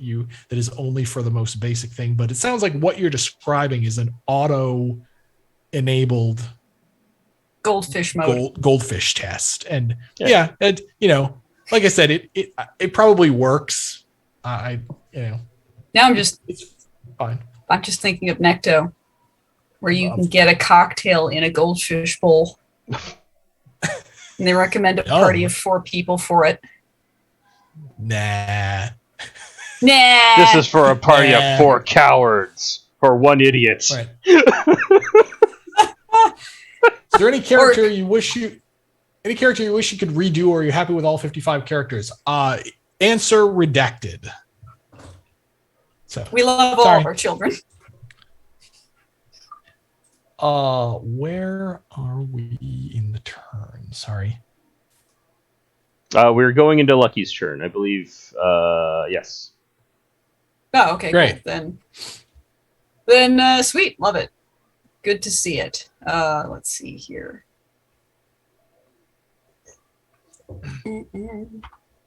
is only for the most basic thing, but it sounds like what you're describing is an auto enabled goldfish mode goldfish test. And like I said, it probably works. Now it's fine. I'm just thinking of Necto, where you can get a cocktail in a goldfish bowl. And they recommend a party of 4 people for it. Nah. This is for a party of 4 cowards or 1 idiot. Right. Is there any character you wish you could redo, or are you happy with all 55 characters? Answer redacted. So we love all of our children. Where are we in the turn? Sorry. We're going into Lucky's turn, I believe. Yes. Oh, okay. Great. Cool. Then sweet. Love it. Good to see it. Let's see here.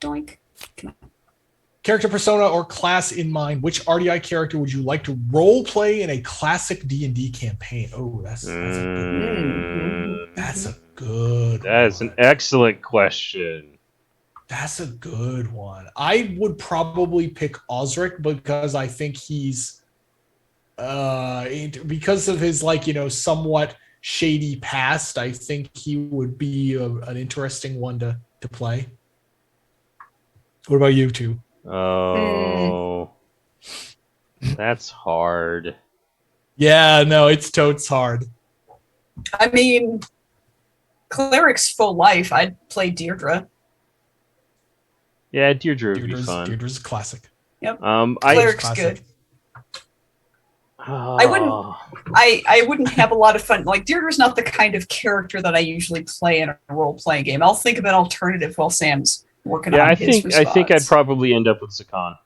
Doink. Character persona or class in mind. Which RDI character would you like to role play in a classic D&D campaign? Oh, that's a good. That's a good. That's an excellent question. That's a good one. I would probably pick Osric because I think he's because of his somewhat shady past. I think he would be an interesting one to play. What about you two? Oh, that's hard. Yeah, no, it's totes hard. I mean, cleric's full life. I'd play Deirdre. Yeah, Deirdre would be fun. Deirdre's a classic. Yep. Cleric's good. I wouldn't have a lot of fun. Like, Deirdre's not the kind of character that I usually play in a role-playing game. I'll think of an alternative while Sam's working on his response. I think I'd probably end up with Zakan.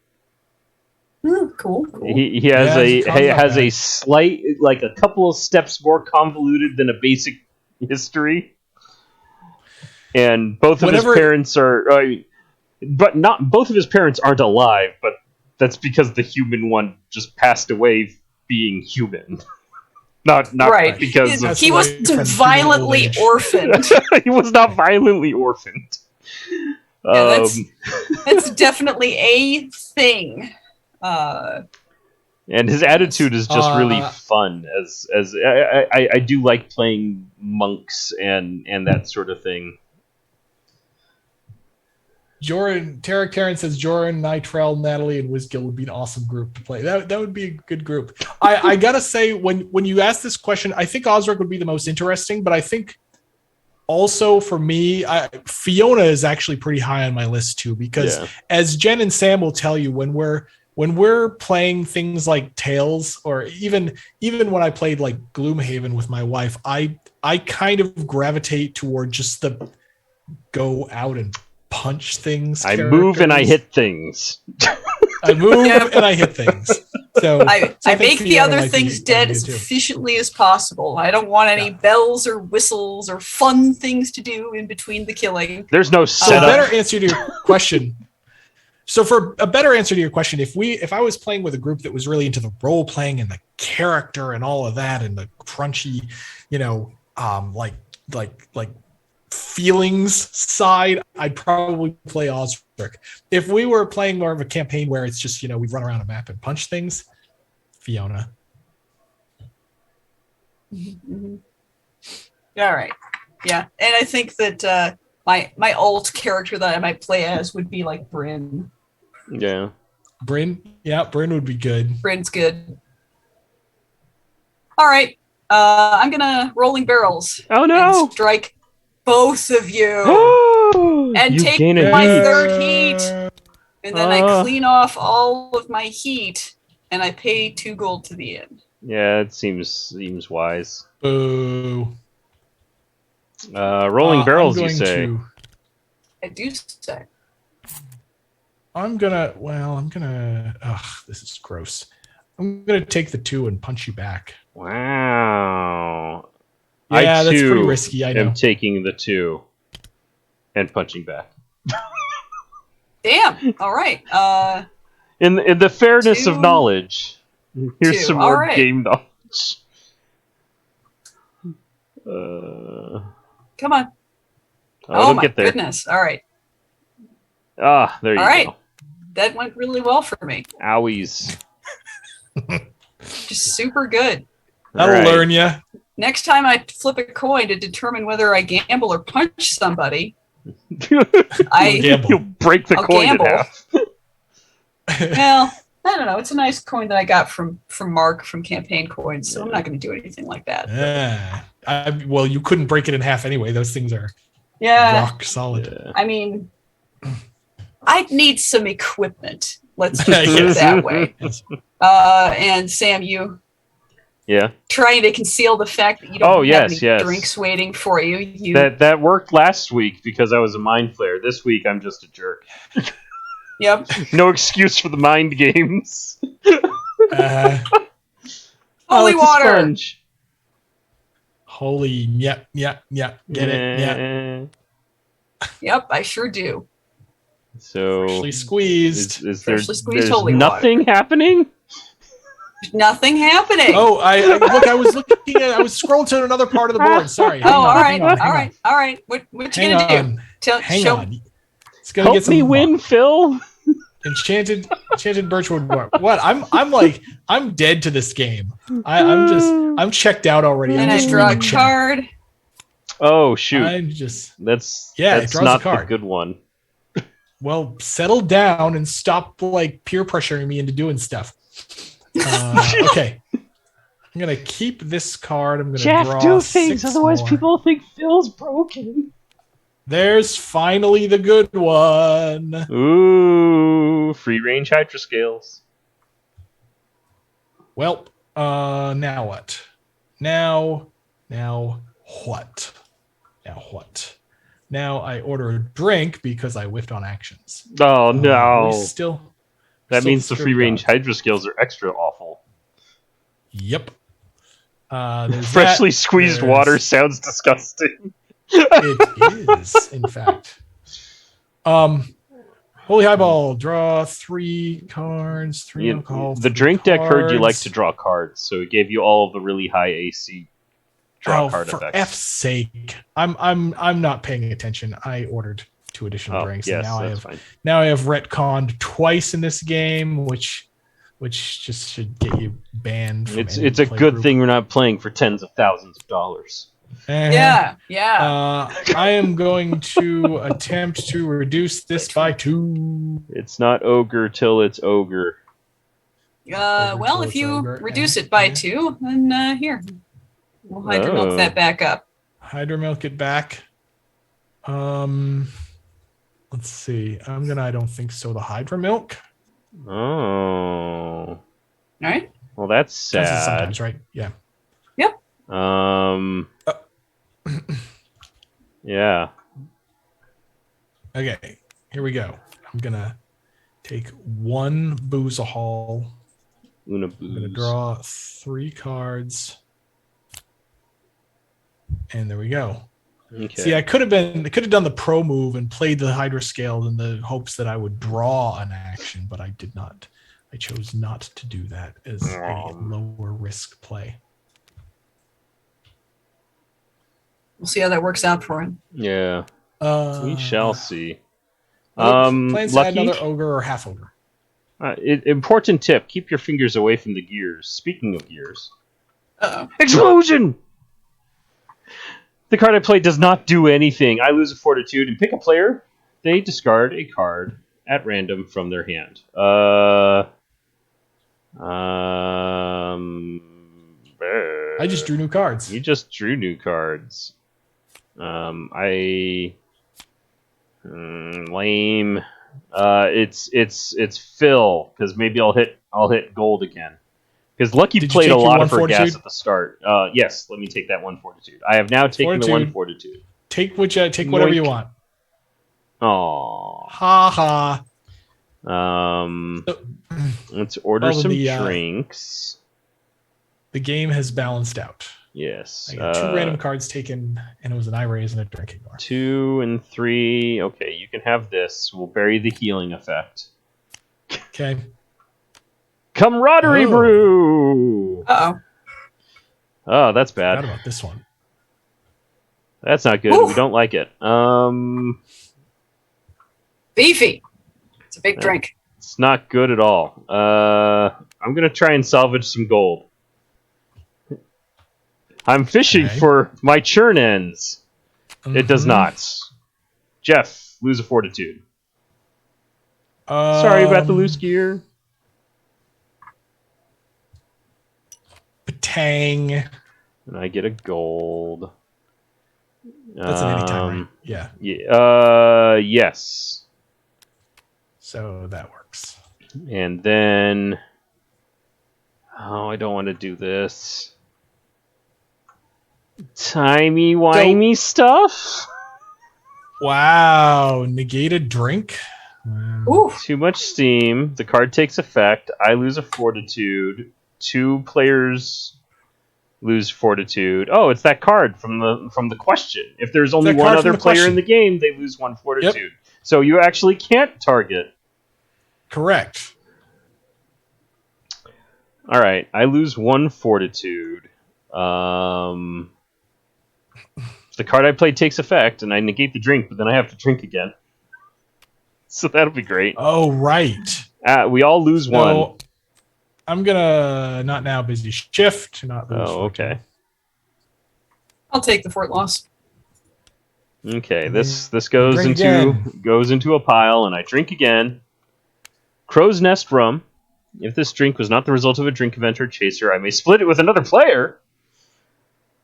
Cool. He has a slight, like a couple of steps more convoluted than a basic history, and both of his parents are, but not both of his parents aren't alive. But that's because the human one just passed away being human. Not right. because he wasn't violently orphaned. He was not violently orphaned. Yeah, that's definitely a thing. And his attitude is just really fun. As I do like playing monks and that sort of thing. Tarek Karen says Joran, Nitrell, Natalie, and Wizgill would be an awesome group to play. That would be a good group. I gotta say, when you ask this question, I think Osric would be the most interesting, but I think also for me, Fiona is actually pretty high on my list too, because as Jen and Sam will tell you, when we're playing things like Tales, or even when I played like Gloomhaven with my wife, I kind of gravitate toward just the go out and punch things. I move and I hit things. I move and I hit things. So I make the other things dead as efficiently as possible. I don't want any bells or whistles or fun things to do in between the killing. There's no setup. So a better answer to your question. So for a better answer to your question, if I was playing with a group that was really into the role playing and the character and all of that and the crunchy, like feelings side, I'd probably play Osric. If we were playing more of a campaign where it's just, we run around a map and punch things, Fiona. Mm-hmm. All right. Yeah. And I think that my alt character that I might play as would be like Bryn. Yeah. Bryn would be good. Bryn's good. All right. I'm gonna rolling barrels. Oh no! And strike both of you and take my third heat, and then I clean off all of my heat, and I pay 2 gold to the inn. Yeah, it seems wise. Boo. Rolling barrels, you say? I do say. I'm gonna. This is gross. I'm gonna take the 2 and punch you back. Wow. Yeah, that's pretty risky. I know. I'm taking the 2 and punching back. Damn. All right. In the fairness of knowledge, here's some more game knowledge. Come on. Oh my goodness. All right. There you go. All right. That went really well for me. Owies. Just super good. That'll learn you. Next time I flip a coin to determine whether I gamble or punch somebody, you'll break the coin in half. Well, I don't know. It's a nice coin that I got from Mark from Campaign Coins, so I'm not going to do anything like that. Well, you couldn't break it in half anyway. Those things are rock solid. Yeah. I mean, I'd need some equipment. Let's just put it that way. And Sam, you trying to conceal the fact that you don't have any drinks waiting for you. That worked last week because I was a mind flayer. This week I'm just a jerk. Yep. No excuse for the mind games. Holy water. Sponge. Holy, get it, yeah. Yep, I sure do. So Freshly squeezed. is there Freshly squeezed there's holy nothing water. happening? There's nothing happening. Oh, I was looking at. I was scrolling to another part of the board. Sorry. Oh, all right, hang on. all right. What you Hang gonna do? Hang Show. on. It's gonna Help get some me win, Phil. enchanted birchwood. What? I'm dead to this game. I'm checked out already. And I'm I just draw a reading chat. card. Oh shoot. It That's draws not a card. the good one. Well, settle down and stop like peer pressuring me into doing stuff. Okay. I'm gonna keep this card. I'm gonna Jeff, draw do things, 6 otherwise more. people think Phil's broken. There's finally the good one. Ooh, free range hydroscales. Well, now what? Now what? Now what? Now I order a drink because I whiffed on actions. Oh no. That still means the free range $30. hydroscales are extra awful. Yep. There's Freshly that. squeezed There's- water sounds disgusting. It is, in fact. Holy Highball. Draw 3 cards. 3 alcohol. The 3 drink deck heard you like cards. to draw cards, so it gave you all of the really high AC draw card for effects. F's sake. I'm not paying attention. I ordered 2 additional drinks, yes, and that's fine. now I have retconned twice in this game, which just should get you banned from It's any a play good group. thing we're not playing for tens of thousands of dollars. Yeah. I am going to attempt to reduce this by 2. It's not ogre till it's ogre. Well, if you reduce it by 2, then here. We'll hydromilk that back up. Hydromilk it back. Let's see. I don't think so. The hydromilk. Oh. All right. Well, that's sad. That's sometimes, right? Yeah. Yep. Yeah. Okay. Here we go. I'm gonna take 1 Boozahol. Una I'm gonna booze. draw 3 cards. And there we go. Okay. See, I could have done the pro move and played the Hydroscale in the hopes that I would draw an action, but I did not. I chose not to do that as a lower risk play. We'll see how that works out for him. Yeah. We shall see. Plans to add Lucky. another ogre or half ogre. Important tip: keep your fingers away from the gears. Speaking of gears, Uh-oh. explosion. The card I play does not do anything. I lose a fortitude and pick a player. They discard a card at random from their hand. I just drew new cards. You just drew new cards. Lame. It's Phil, because maybe I'll hit gold again. Because Lucky Did you played a take your lot one of her gas fortitude? at the start. Yes, let me take that 1 fortitude. I have now taken the 1 fortitude. Take whatever you want. Aww. Ha ha. Let's order Well, some the, drinks. The game has balanced out. Yes. I got 2 random cards taken, and it was an eye raise and a drinking bar. 2 and 3. Okay, you can have this. We'll bury the healing effect. Okay. Camaraderie brew. Uh-oh. Oh, that's Forgot bad. about this one. That's not good. Oof. We don't like it. Beefy. It's a big drink. It's not good at all. I'm gonna try and salvage some gold. I'm fishing Okay. for my churn ends. It does Mhm. not. Jeff, lose a fortitude. Sorry about the loose gear. Tang. And I get a gold. That's an anytime, right? Yeah. Yes. So that works. And then... Oh, I don't want to do this. Timey-wimey stuff? Wow. Negate a drink? Wow. Ooh. Too much steam. The card takes effect. I lose a fortitude. 2 players Lose fortitude. Oh, it's that card from the question. If there's only That one card other from the player question. in the game, they lose 1 fortitude. Yep. So you actually can't target. Correct. All right, I lose 1 fortitude. If the card I played takes effect, and I negate the drink, but then I have to drink again. So that'll be great. Oh, right. We all lose 1. So I'm gonna not now busy shift. Not lose. Oh, okay. I'll take the fort loss. Okay, And this then goes drink into a pile, and I drink again. Crow's Nest rum. If this drink was not the result of a drink event or chaser, I may split it with another player.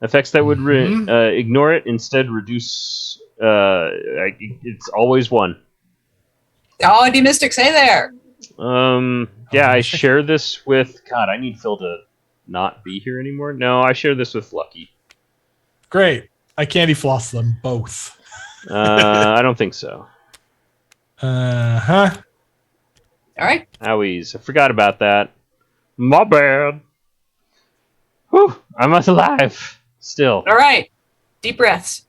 Effects that would ignore it instead reduce. It's always 1. Oh, D-Mystic, say there. Yeah, I share this with. God, I need Phil to not be here anymore. No, I share this with Lucky. Great. I candy floss them both. I don't think so. Huh. All right. Owies, I forgot about that. My bad. Whew, I'm alive. Still. All right. Deep breaths.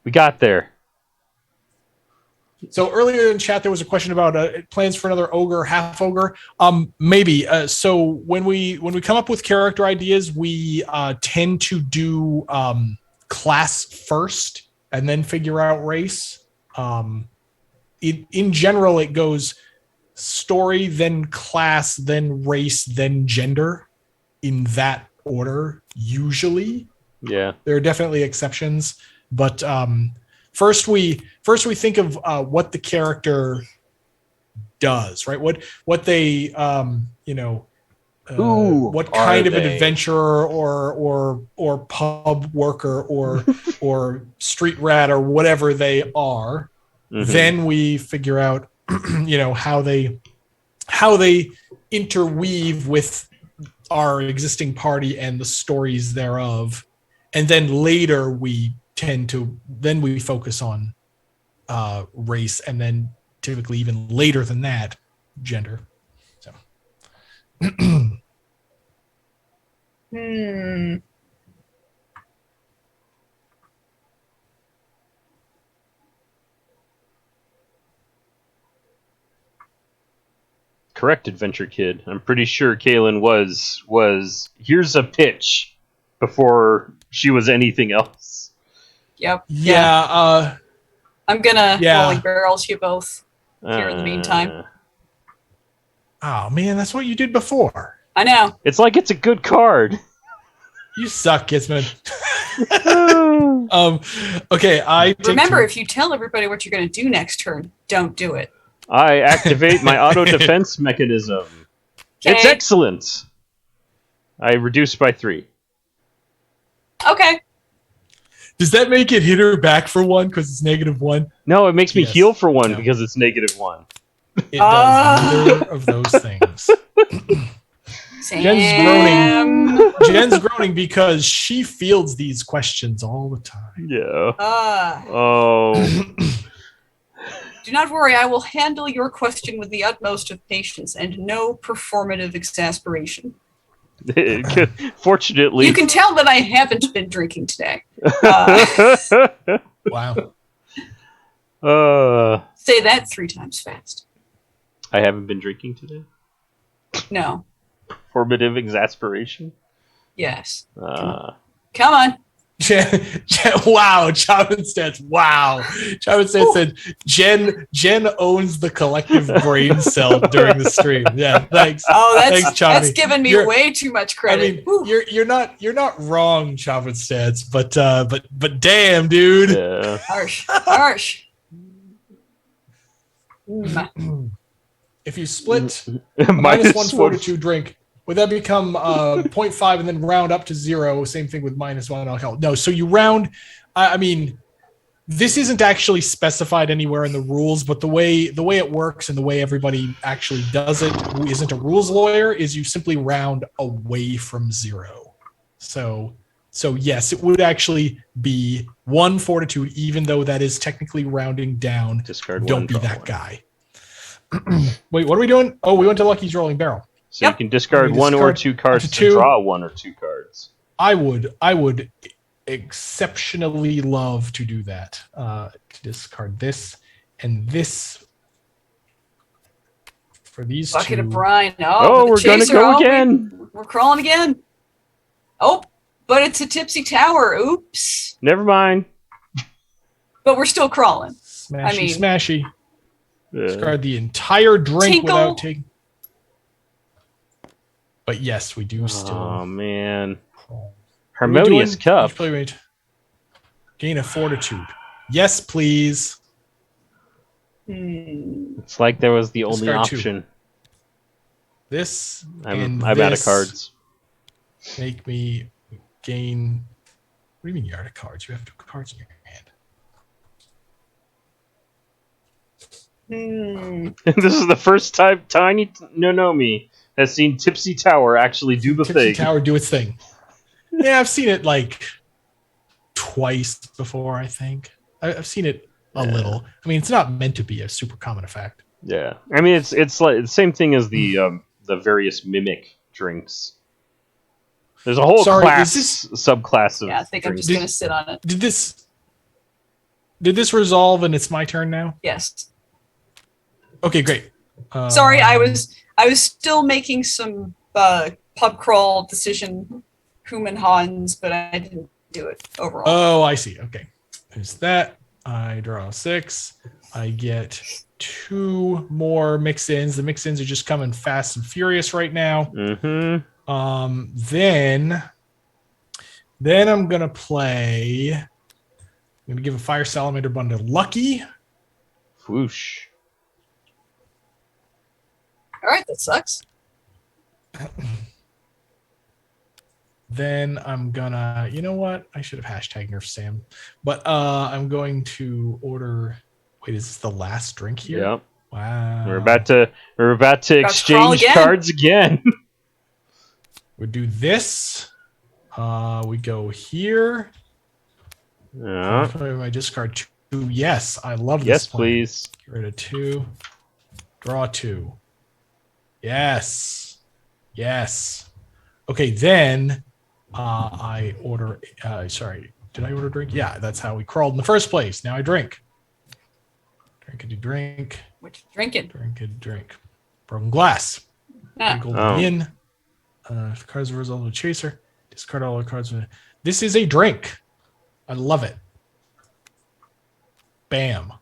We got there. So earlier in chat, there was a question about plans for another ogre, half ogre. Maybe. So when we come up with character ideas, we tend to do class first and then figure out race. In general, it goes story, then class, then race, then gender, in that order. Usually, Yeah. there are definitely exceptions, but First, we think of what the character does, right? What they, what kind of an adventurer or pub worker or street rat or whatever they are. Mm-hmm. Then we figure out, how they interweave with our existing party and the stories thereof, and then later we focus on race, and then typically even later than that, gender. So Correct, Adventure Kid. I'm pretty sure Kaylin was here's a pitch before she was anything else. Yep. Yeah. I'm gonna rolling barrels you both here in the meantime. Oh man, that's what you did before. I know. It's like it's a good card. You suck, Gizman. Okay, remember, if you tell everybody what you're gonna do next turn, don't do it. I activate my auto defense mechanism. Okay. It's excellent. I reduce by 3. Okay. Does that make it hit her back for 1 because it's -1? No, it makes me heal for 1 because it's -1. It does neither of those things. Jen's groaning because she fields these questions all the time. Yeah. Do not worry, I will handle your question with the utmost of patience and no performative exasperation. Fortunately, you can tell that I haven't been drinking today. Wow. Say that 3 times fast. I haven't been drinking today? No. Formative exasperation? Yes. Come on. Wow, Chavin Stats. Wow. Chavin Stats said Jen owns the collective brain cell during the stream. Yeah, thanks. Oh, thanks, that's given me way too much credit. I mean, you're not wrong, Chavin Stats, but damn, dude. Yeah. Harsh. If you split -1 fortitude drink, would that become 0.5 and then round up to 0? Same thing with -1 alcohol. No, so you round. I mean, this isn't actually specified anywhere in the rules, but the way it works and the way everybody actually does it, who isn't a rules lawyer, is you simply round away from 0. So yes, it would actually be 1 fortitude, even though that is technically rounding down. Discard Don't be that guy. Wait, what are we doing? Oh, we went to Lucky's rolling barrel. So you can discard 1 or 2 cards to draw 1 or 2 cards. I would exceptionally love to do that. To discard this and this for these Bucket two. of brine. Oh, we're gonna go again. We're crawling again. Oh, but it's a tipsy tower. Oops. Never mind. But we're still crawling. Smashy, smashy. Discard the entire drink without taking. But yes, we do still. Oh man. Harmonious cup. Gain a fortitude. Yes, please. It's like there was the only option. This I'm out of cards. Make me gain. What do you mean you're out of cards? You have 2 cards in your hand. This is the first time Tiny Nonomi has seen Tipsy Tower actually do the thing. Tipsy Tower do its thing. Yeah, I've seen it like twice before, I think. I've seen it a little. I mean, it's not meant to be a super common effect. Yeah. I mean, it's like the same thing as the various mimic drinks. There's a whole subclass of Yeah, I think drinks. I'm just going to sit on it. Did this resolve and it's my turn now? Yes. Okay, great. Sorry, I was still making some pub crawl decision human Hans, but I didn't do it overall. Oh, I see. Okay. There's that. I draw 6. I get 2 more mix-ins. The mix-ins are just coming fast and furious right now. Then I'm gonna play. I'm gonna give a Fire Salamander bundle Lucky. Whoosh. All right, that sucks. Then I'm gonna, you know what? I should have hashtag Nerf Sam, but I'm going to order. Wait, is this the last drink here? Yep. Wow. We're about to exchange cards again. We do this. We go here. Yeah. My discard 2. Yes, I love this. Yes, plan. please. Get rid of 2. Draw 2. Yes. Yes. Okay, then I order. Sorry, did I order a drink? Yeah, that's how we crawled in the first place. Now I drink. Drink. What you drinking? Drink. Broken glass. Gold in. If cards are a result of a chaser, discard all the cards. This is a drink. I love it. Bam.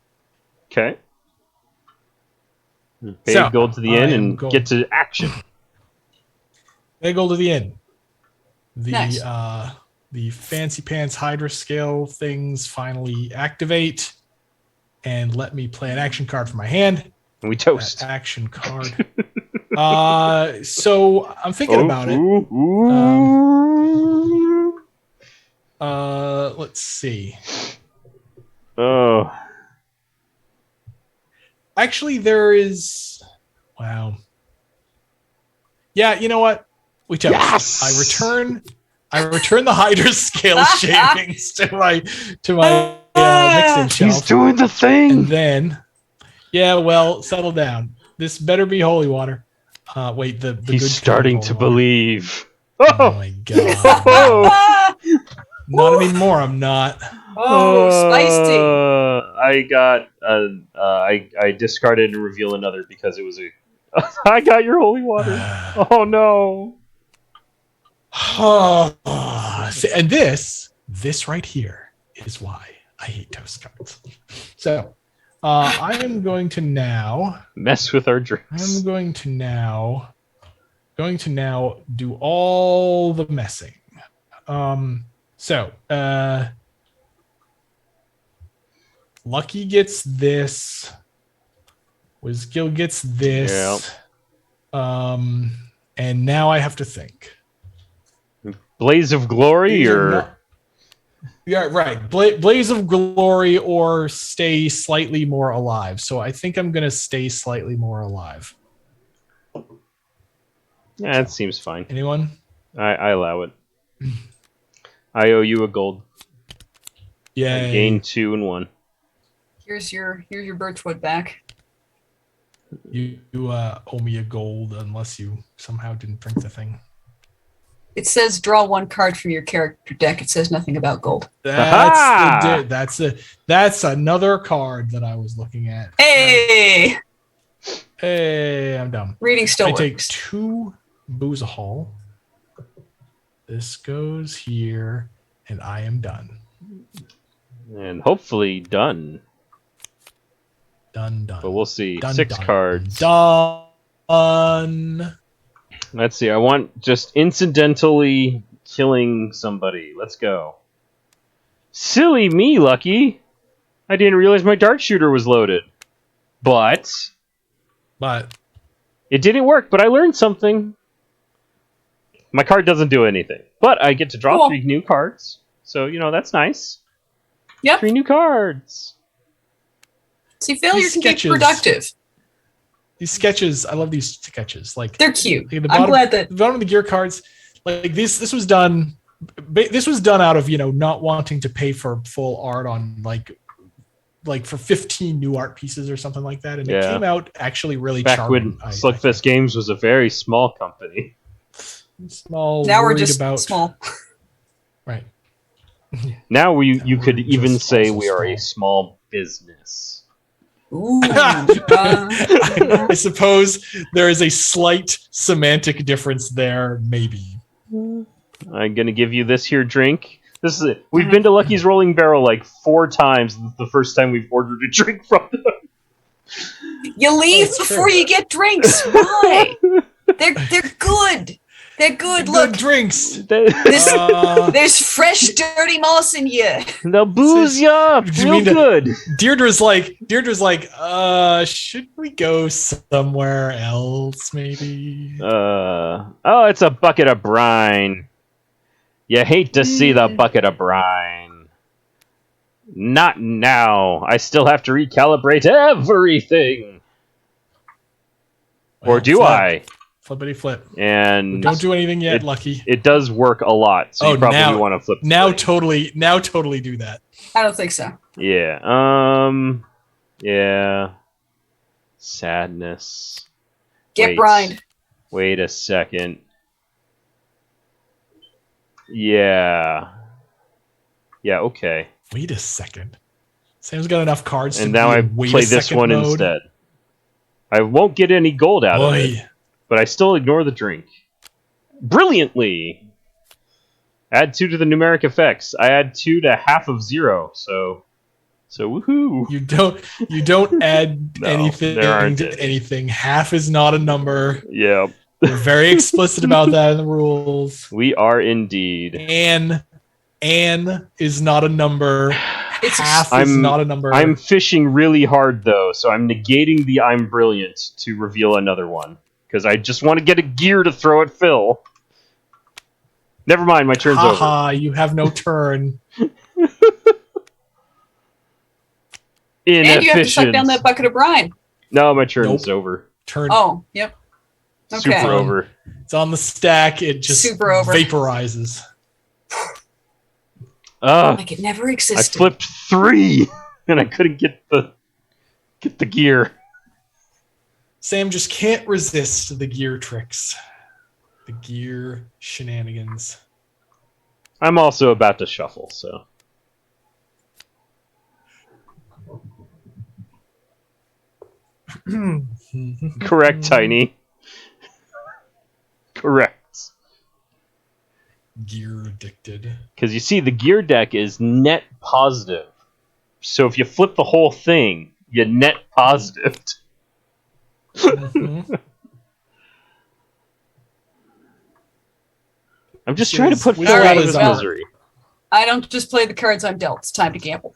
Okay. Pay gold to the inn and get to action. Pay gold to the inn. Nice. The fancy pants Hydra scale things finally activate and let me play an action card from my hand. And we toast. That action card. So I'm thinking about it. Let's see. Oh. Actually, there is. Wow. Yeah, you know what? We toast. Yes! I return the Hydra scale shavings to my mixing shelf. He's doing the thing. And then, yeah, well, settle down. This better be holy water. Wait, the he's good starting to believe. Oh my god! Not anymore. I'm not. Oh, spicy! I discarded and reveal another because it was a. I got your holy water. Oh no! And this right here is why I hate toast cards. So, I am going to now mess with our drinks. I'm going to now do all the messing. Lucky gets this. Wizgill gets this. Yep. And now I have to think. Blaze of Glory yeah, right. Blaze of Glory or stay slightly more alive. So I think I'm going to stay slightly more alive. Yeah, that seems fine. Anyone? I allow it. I owe you a gold. Yeah. I gained 2 and 1. Here's your birchwood back. You owe me a gold unless you somehow didn't drink the thing. It says draw one card from your character deck. It says nothing about gold. That's another card that I was looking at. Hey, Hey, I'm done. reading still I works. take 2 Boozahol. This goes here, and I am done. And hopefully done. Done. But we'll see. Done, 6 done. cards. Done. Let's see. I want just incidentally killing somebody. Let's go. Silly me, Lucky. I didn't realize my dart shooter was loaded. But it didn't work, but I learned something. My card doesn't do anything. But I get to draw 3 new cards. So, that's nice. Yep. 3 new cards. See, failure can be productive. These sketches, I love these sketches. Like they're cute. Like I'm glad that the bottom of the gear cards, like this was done. This was done out of not wanting to pay for full art on like for 15 new art pieces or something like that, and it came out actually really back charming. When Slugfest Games was a very small company. Small. Now we're just small. Right. Now you could even say we are a small business. Ooh, I suppose there is a slight semantic difference there, maybe. I'm gonna give you this here drink. This is it. We've been to Lucky's Rolling Barrel like 4 times. This is the first time we've ordered a drink from them. You leave before you get drinks. Why? They're good. They're good. Look, drinks. There's fresh, dirty moss in you. They'll booze you up real good. Deirdre's like, should we go somewhere else, maybe? Oh, it's a bucket of brine. You hate to see the bucket of brine. Not now. I still have to recalibrate everything. Well, or do I? Flippity flip. And don't do anything yet, Lucky. It does work a lot, so you probably want to flip. Now totally do that. I don't think so. Yeah. Yeah. Sadness. Get brined. Wait a second. Yeah. Yeah, okay. Wait a second. Sam's got enough cards and now I play this one mode. Instead. I won't get any gold out of it. But I still ignore the drink. Brilliantly! Add 2 to the numeric effects. I add 2 to half of 0, so woohoo! You don't add anything to anything. Half is not a number. Yeah. We're very explicit about that in the rules. We are indeed. An is not a number. Half is not a number. I'm fishing really hard though, so I'm negating the I'm brilliant to reveal another one. Because I just want to get a gear to throw at Phil. Never mind, my turn's over. Haha, you have no turn. And you have to suck down that bucket of brine. No, my turn's over. Oh, yep. Okay. Super over. It's on the stack. It just vaporizes. Like it never existed. I flipped 3, and I couldn't get the gear. Sam just can't resist the gear tricks. The gear shenanigans. I'm also about to shuffle, so. Correct, Tiny. Correct. Gear addicted. Because you see, the gear deck is net positive. So if you flip the whole thing, you net positive. Mm-hmm. I'm just trying to put Phil out of his misery. I don't just play the cards I'm dealt. It's time to gamble.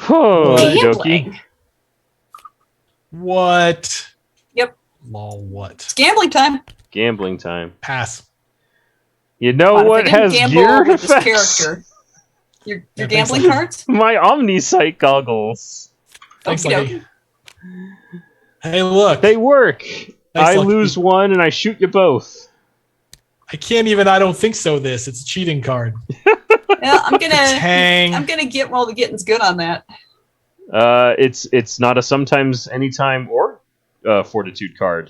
Gambling. What? Yep. Lol, what? It's gambling time. Gambling time. Pass. You know what has gear with this character? Your gambling cards? My Omni-Sight goggles. Thanks, Lucky. Hey, look. They work. Thanks, I Lucky. lose one and I shoot you both. I can't even. I don't think so. It's a cheating card. Yeah, I'm gonna get while the getting's good on that. It's not a sometimes, anytime, or fortitude card.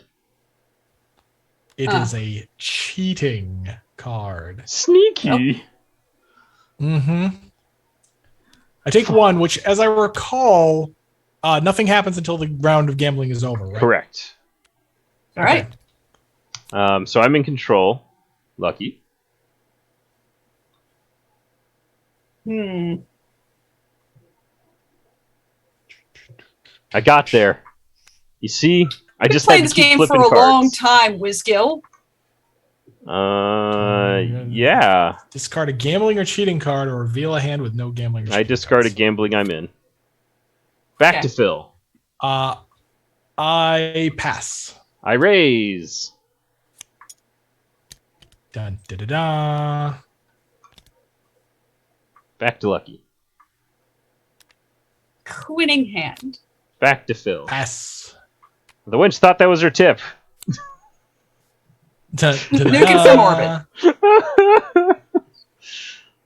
It is a cheating card. Sneaky. Mm-hmm. I take 1, which, as I recall, nothing happens until the round of gambling is over, right? Correct. All right. So I'm in control. Lucky. Hmm. I got there. You see, I just played had this to keep game for flipping a cards. long time, Wizgill. Yeah. Discard a gambling or cheating card or reveal a hand with no gambling or cheating I discarded cards. gambling. I'm in. Back to Phil. I pass. I raise. Dun, da, da, da. Back to Lucky. Winning hand. Back to Phil. Pass. The wench thought that was her tip. Da, da, da, Nuke it from orbit.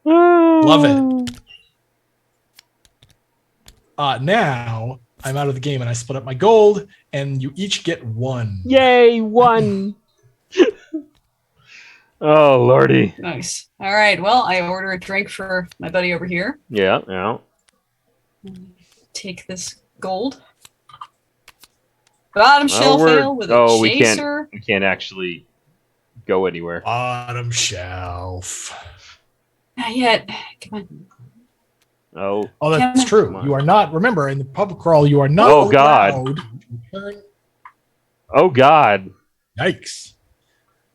Love it. Now I'm out of the game and I split up my gold, and you each get 1. Yay, 1. Oh, lordy. Nice. All right. Well, I order a drink for my buddy over here. Yeah. Take this gold. Bottom shelf ale with a chaser. We can't actually go anywhere. Bottom shelf. Not yet. Come on. Oh, That's true. You are not. Remember, in the pub crawl, you are not allowed to return. Oh, God. Yikes.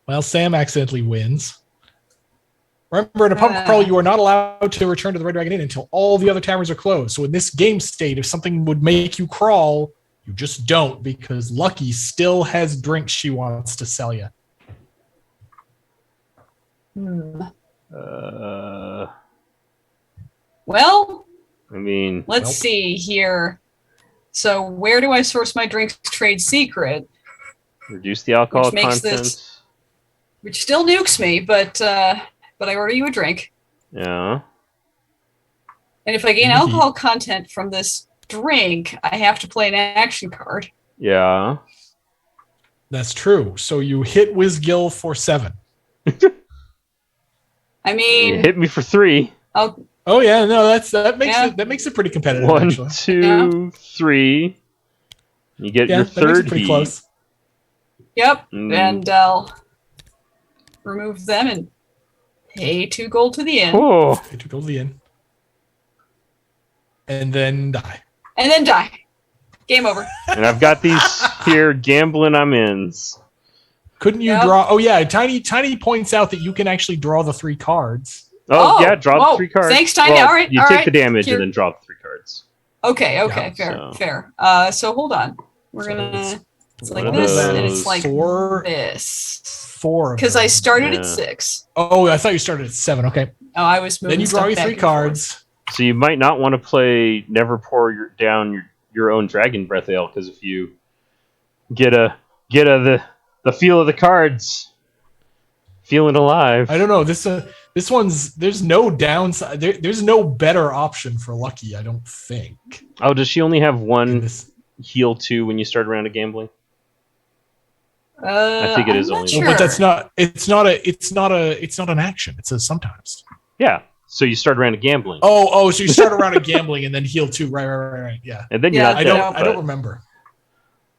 Well, Sam accidentally wins. Remember, in a pub crawl, you are not allowed to return to the Red Dragon Inn until all the other taverns are closed. So in this game state, if something would make you crawl, you just don't, because Lucky still has drinks she wants to sell you. Well, I mean, let's see here. So where do I source my drinks trade secret? Reduce the alcohol Which makes content. Which still nukes me, but I order you a drink. Yeah. And if I gain alcohol content from this drink, I have to play an action card. Yeah. That's true. So you hit Wizgill for 7. I mean, you hit me for 3. Oh yeah, no, that makes it pretty competitive. 1, actually. 2, 3. You get your third pretty heat. close. Yep, and I'll remove them and pay 2 gold to the inn. Oh. Pay 2 gold to the inn. And then die. And then die. Game over. And I've got these here gambling I'm ins. Couldn't you draw? Oh yeah, Tiny points out that you can actually draw the 3 cards. Oh yeah, draw the 3 cards. Thanks, Tiny. Well, all right, you take the damage and then draw the 3 cards. Okay, Yeah, fair. So hold on. We're gonna. It's like one of this, and those. it's like 4. this. 4. Because I started at 6. Oh, I thought you started at 7. Okay. Oh, I was moving. Then you draw your 3 cards. So you might not want to play Never Pour Down Your Own Dragon Breath Ale, because if you get the feel of the cards, feeling alive. I don't know. This one's there's no downside. There's no better option for Lucky, I don't think. Oh, does she only have 1 heal 2 when you start a round of gambling? I think it is only. Sure. But that's not. It's not an action. It says sometimes. Yeah. So you start a round of gambling. Oh. So you start a round of gambling and then heal 2. Right. Yeah. And then you're not I dead, don't remember.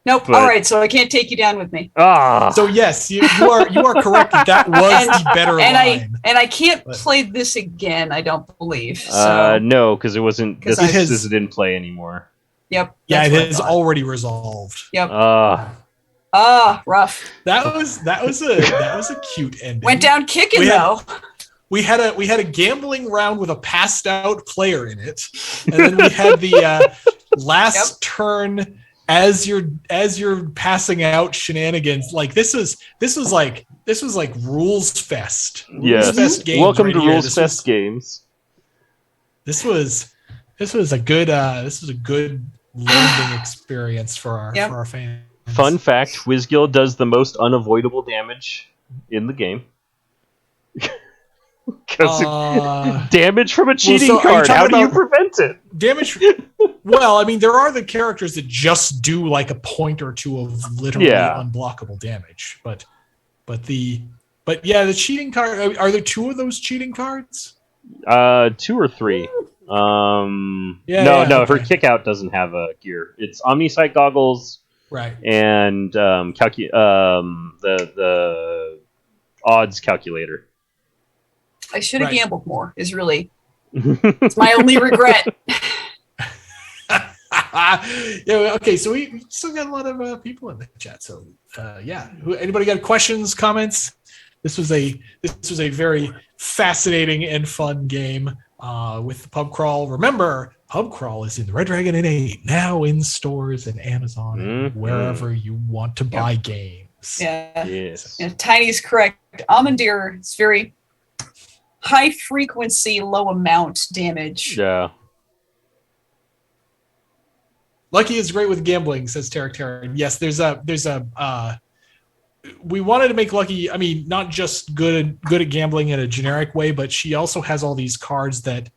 Nope. All right, so I can't take you down with me. So yes, you are correct. That was the better line. I can't play this again. I don't believe. So. No, because it wasn't. This is it didn't play anymore. Yep. Yeah, it is already resolved. Yep. Rough. That was a cute ending. Went down kicking though. We had a gambling round with a passed out player in it, and then we had the last turn as you're passing out shenanigans. Like this was like Rules Fest. Yes. Fest games. Welcome right to here. Rules Fest games. This was a good learning experience for our fans. Fun fact: Wizgill does the most unavoidable damage in the game. Damage from a cheating card. How do you prevent it? Damage. Well, I mean, there are the characters that just do like a point or 2 of literally unblockable damage, but the But yeah, the cheating card. Are there 2 of those cheating cards? 2 or 3. No. Her Okay. kick out doesn't have a gear. It's Omnisite goggles, Right. and the odds calculator. I should have Right. gambled more. It's my only regret. Yeah. Okay. So we still got a lot of people in the chat. So yeah. Anybody got questions, comments? This was a very fascinating and fun game with the pub crawl. Remember, pub crawl is in the Red Dragon in 8 now in stores and Amazon and wherever you want to buy games. Yeah. Yes. Yeah, Tiny's correct. Amandir is very high frequency, low amount damage. Yeah. Lucky is great with gambling, says Tarek Tarek. Yes, there's a we wanted to make Lucky, I mean, not just good at gambling in a generic way, but she also has all these cards that,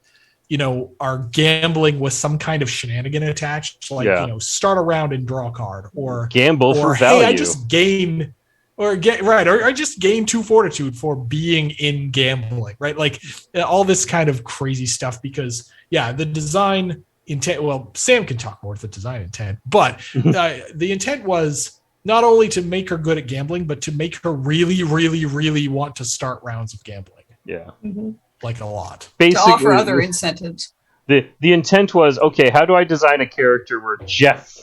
you know, are gambling with some kind of shenanigan attached, like, you know, start a round and draw a card, or gamble for value. Hey, I just gain, or I just gain 2 fortitude for being in gambling, right? Like all this kind of crazy stuff, because yeah, the design intent, well, Sam can talk more with the design intent, but the intent was not only to make her good at gambling, but to make her really, really, really want to start rounds of gambling. Yeah. Mm-hmm. Like a lot. Basically, to offer other incentives. The intent was, okay, how do I design a character where Jeff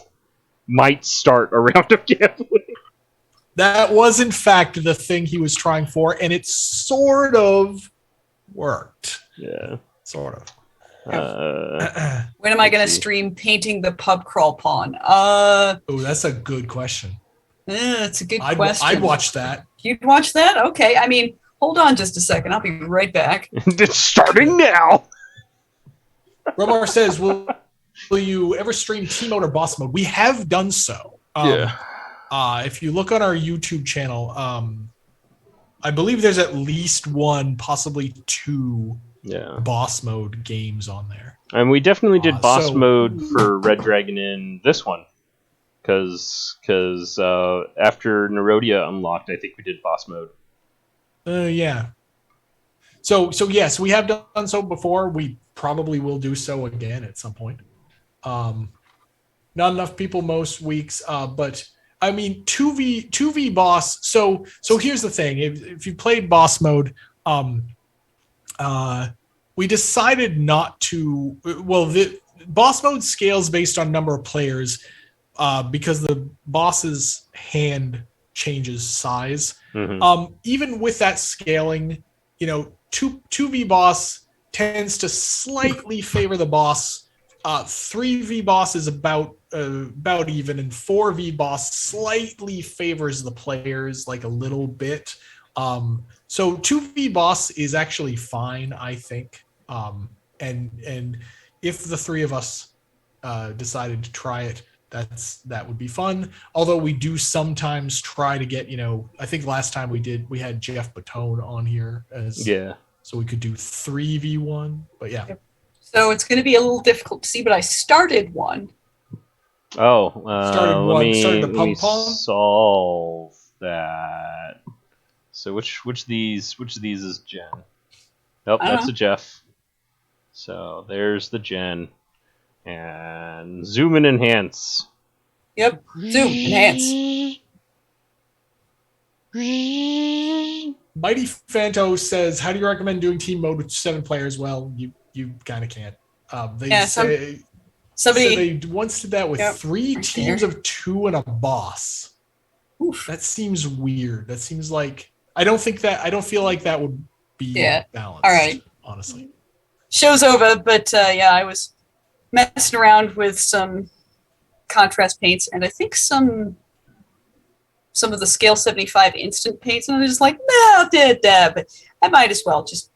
might start a round of gambling? That was, in fact, the thing he was trying for, and it sort of worked. Yeah. Sort of. When am I going to stream painting the pub crawl pawn? Oh, that's a good question. It's a good question. I'd watch that. You'd watch that? Okay. I mean, hold on just a second. I'll be right back. It's starting now. Romar says, will you ever stream team mode or boss mode? We have done so. If you look on our YouTube channel, I believe there's at least 1, possibly 2 boss mode games on there. And we definitely did boss mode for Red Dragon in this one. Because after Nerodia unlocked, I think we did boss mode. Yeah. So yes, we have done so before. We probably will do so again at some point. Not enough people most weeks, but I mean 2v boss. So here's the thing: if you played boss mode, we decided not to. Well, the boss mode scales based on number of players. Because the boss's hand changes size. Mm-hmm. Even with that scaling, you know, 2v boss tends to slightly favor the boss. 3v boss is about even, and 4v boss slightly favors the players, like a little bit. So 2v boss is actually fine, I think. And if the 3 of us decided to try it, that would be fun. Although we do sometimes try to get, you know, I think last time we had Jeff Batone on here so we could do 3v1, but yeah. Yep. So it's going to be a little difficult to see, but I started one. Oh, started the pub pawn. Solve that. So which of these is Jen? Nope, that's a Jeff. So there's the Jen. And zoom and enhance. Yep, zoom, enhance. Mighty Fanto says, how do you recommend doing team mode with 7 players? Well, you kind of can't. Somebody they once did that with 3 teams of 2 and a boss. Oof. That seems weird. That seems like I don't feel like that would be balanced. All right, honestly. Show's over, but I was messing around with some contrast paints, and I think some of the scale 75 instant paints, and I was just like, no, but I might as well just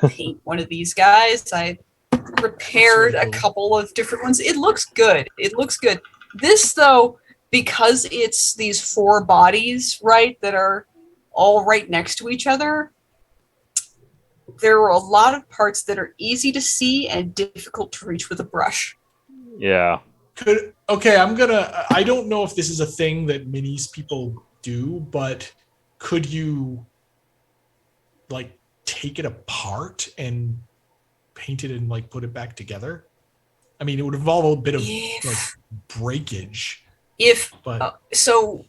paint one of these guys. I prepared a couple of different ones. It looks good. This, though, because it's these 4 bodies, right, that are all right next to each other, there are a lot of parts that are easy to see and difficult to reach with a brush. Yeah. I don't know if this is a thing that minis people do, but could you like take it apart and paint it and like put it back together? I mean, it would involve a bit of like breakage. So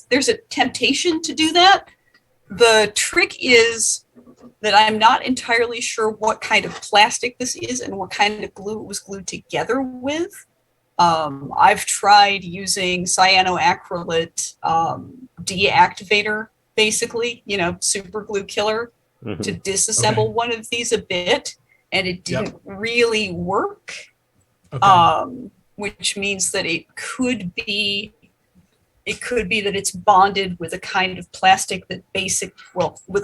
there's a temptation to do that. The trick is that I'm not entirely sure what kind of plastic this is and what kind of glue it was glued together with. I've tried using cyanoacrylate deactivator, basically, super glue killer, to disassemble one of these a bit, and it didn't really work. Which means that it could be that it's bonded with a kind of plastic with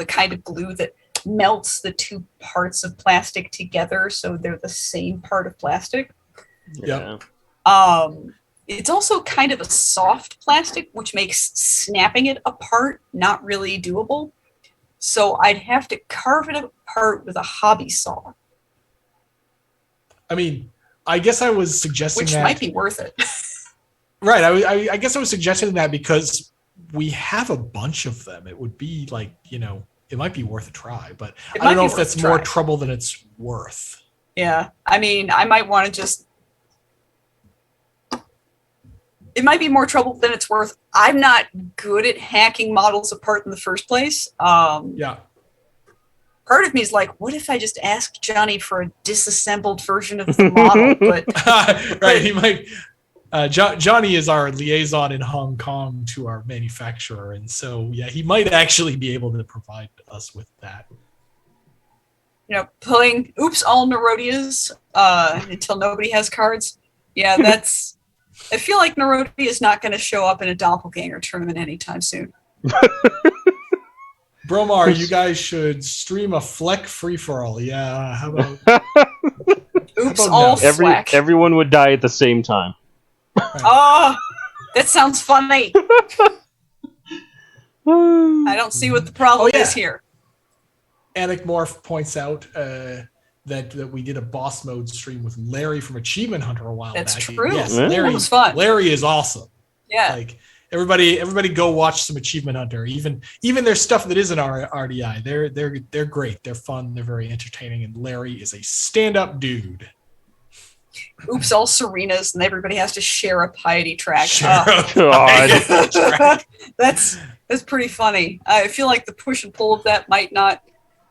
a kind of glue that melts the two parts of plastic together so they're the same part of plastic. Yeah. It's also kind of a soft plastic, which makes snapping it apart not really doable. So I'd have to carve it apart with a hobby saw. I mean, I guess I was suggesting which that might be worth it. Right. I guess I was suggesting that because we have a bunch of them. It would be like, it might be worth a try, but I don't know if that's more trouble than it's worth. Yeah. I mean, I might want to it might be more trouble than it's worth. I'm not good at hacking models apart in the first place. Yeah. Part of me is like, what if I just asked Johnny for a disassembled version of the model? But right, he might. Johnny is our liaison in Hong Kong to our manufacturer, and so he might actually be able to provide us with that. Playing Oops All Nerodias until nobody has cards. Yeah, that's. I feel like Nerodia is not going to show up in a doppelganger tournament anytime soon. Bromar, you guys should stream a Fleck free-for-all. Yeah, how about... Oops, all Fleck. Everyone would die at the same time. Right. Oh, that sounds funny. I don't see what the problem is here. Anicmorph points out that we did a boss mode stream with Larry from Achievement Hunter a while back. That's true. Yes, that was fun. Larry is awesome. Yeah. Like, everybody go watch some Achievement Hunter. Even their stuff that isn't RDI. They're great. They're fun. They're very entertaining. And Larry is a stand-up dude. Oops, all Serenas, and everybody has to share a piety track. That's pretty funny. I feel like the push and pull of that might not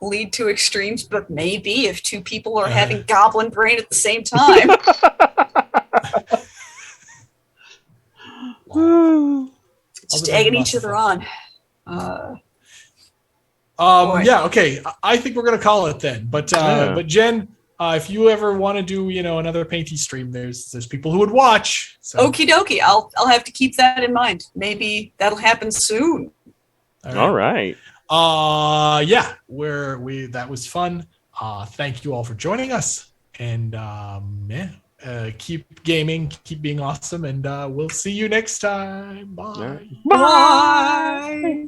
lead to extremes, but maybe if two people are having goblin brain at the same time. Just egging each other on. Okay. I think we're gonna call it then. But Jen, if you ever want to do another painty stream, there's people who would watch. So. Okie dokie. I'll have to keep that in mind. Maybe that'll happen soon. All right. That was fun. Thank you all for joining us, and keep gaming, keep being awesome, and we'll see you next time. Bye. Bye.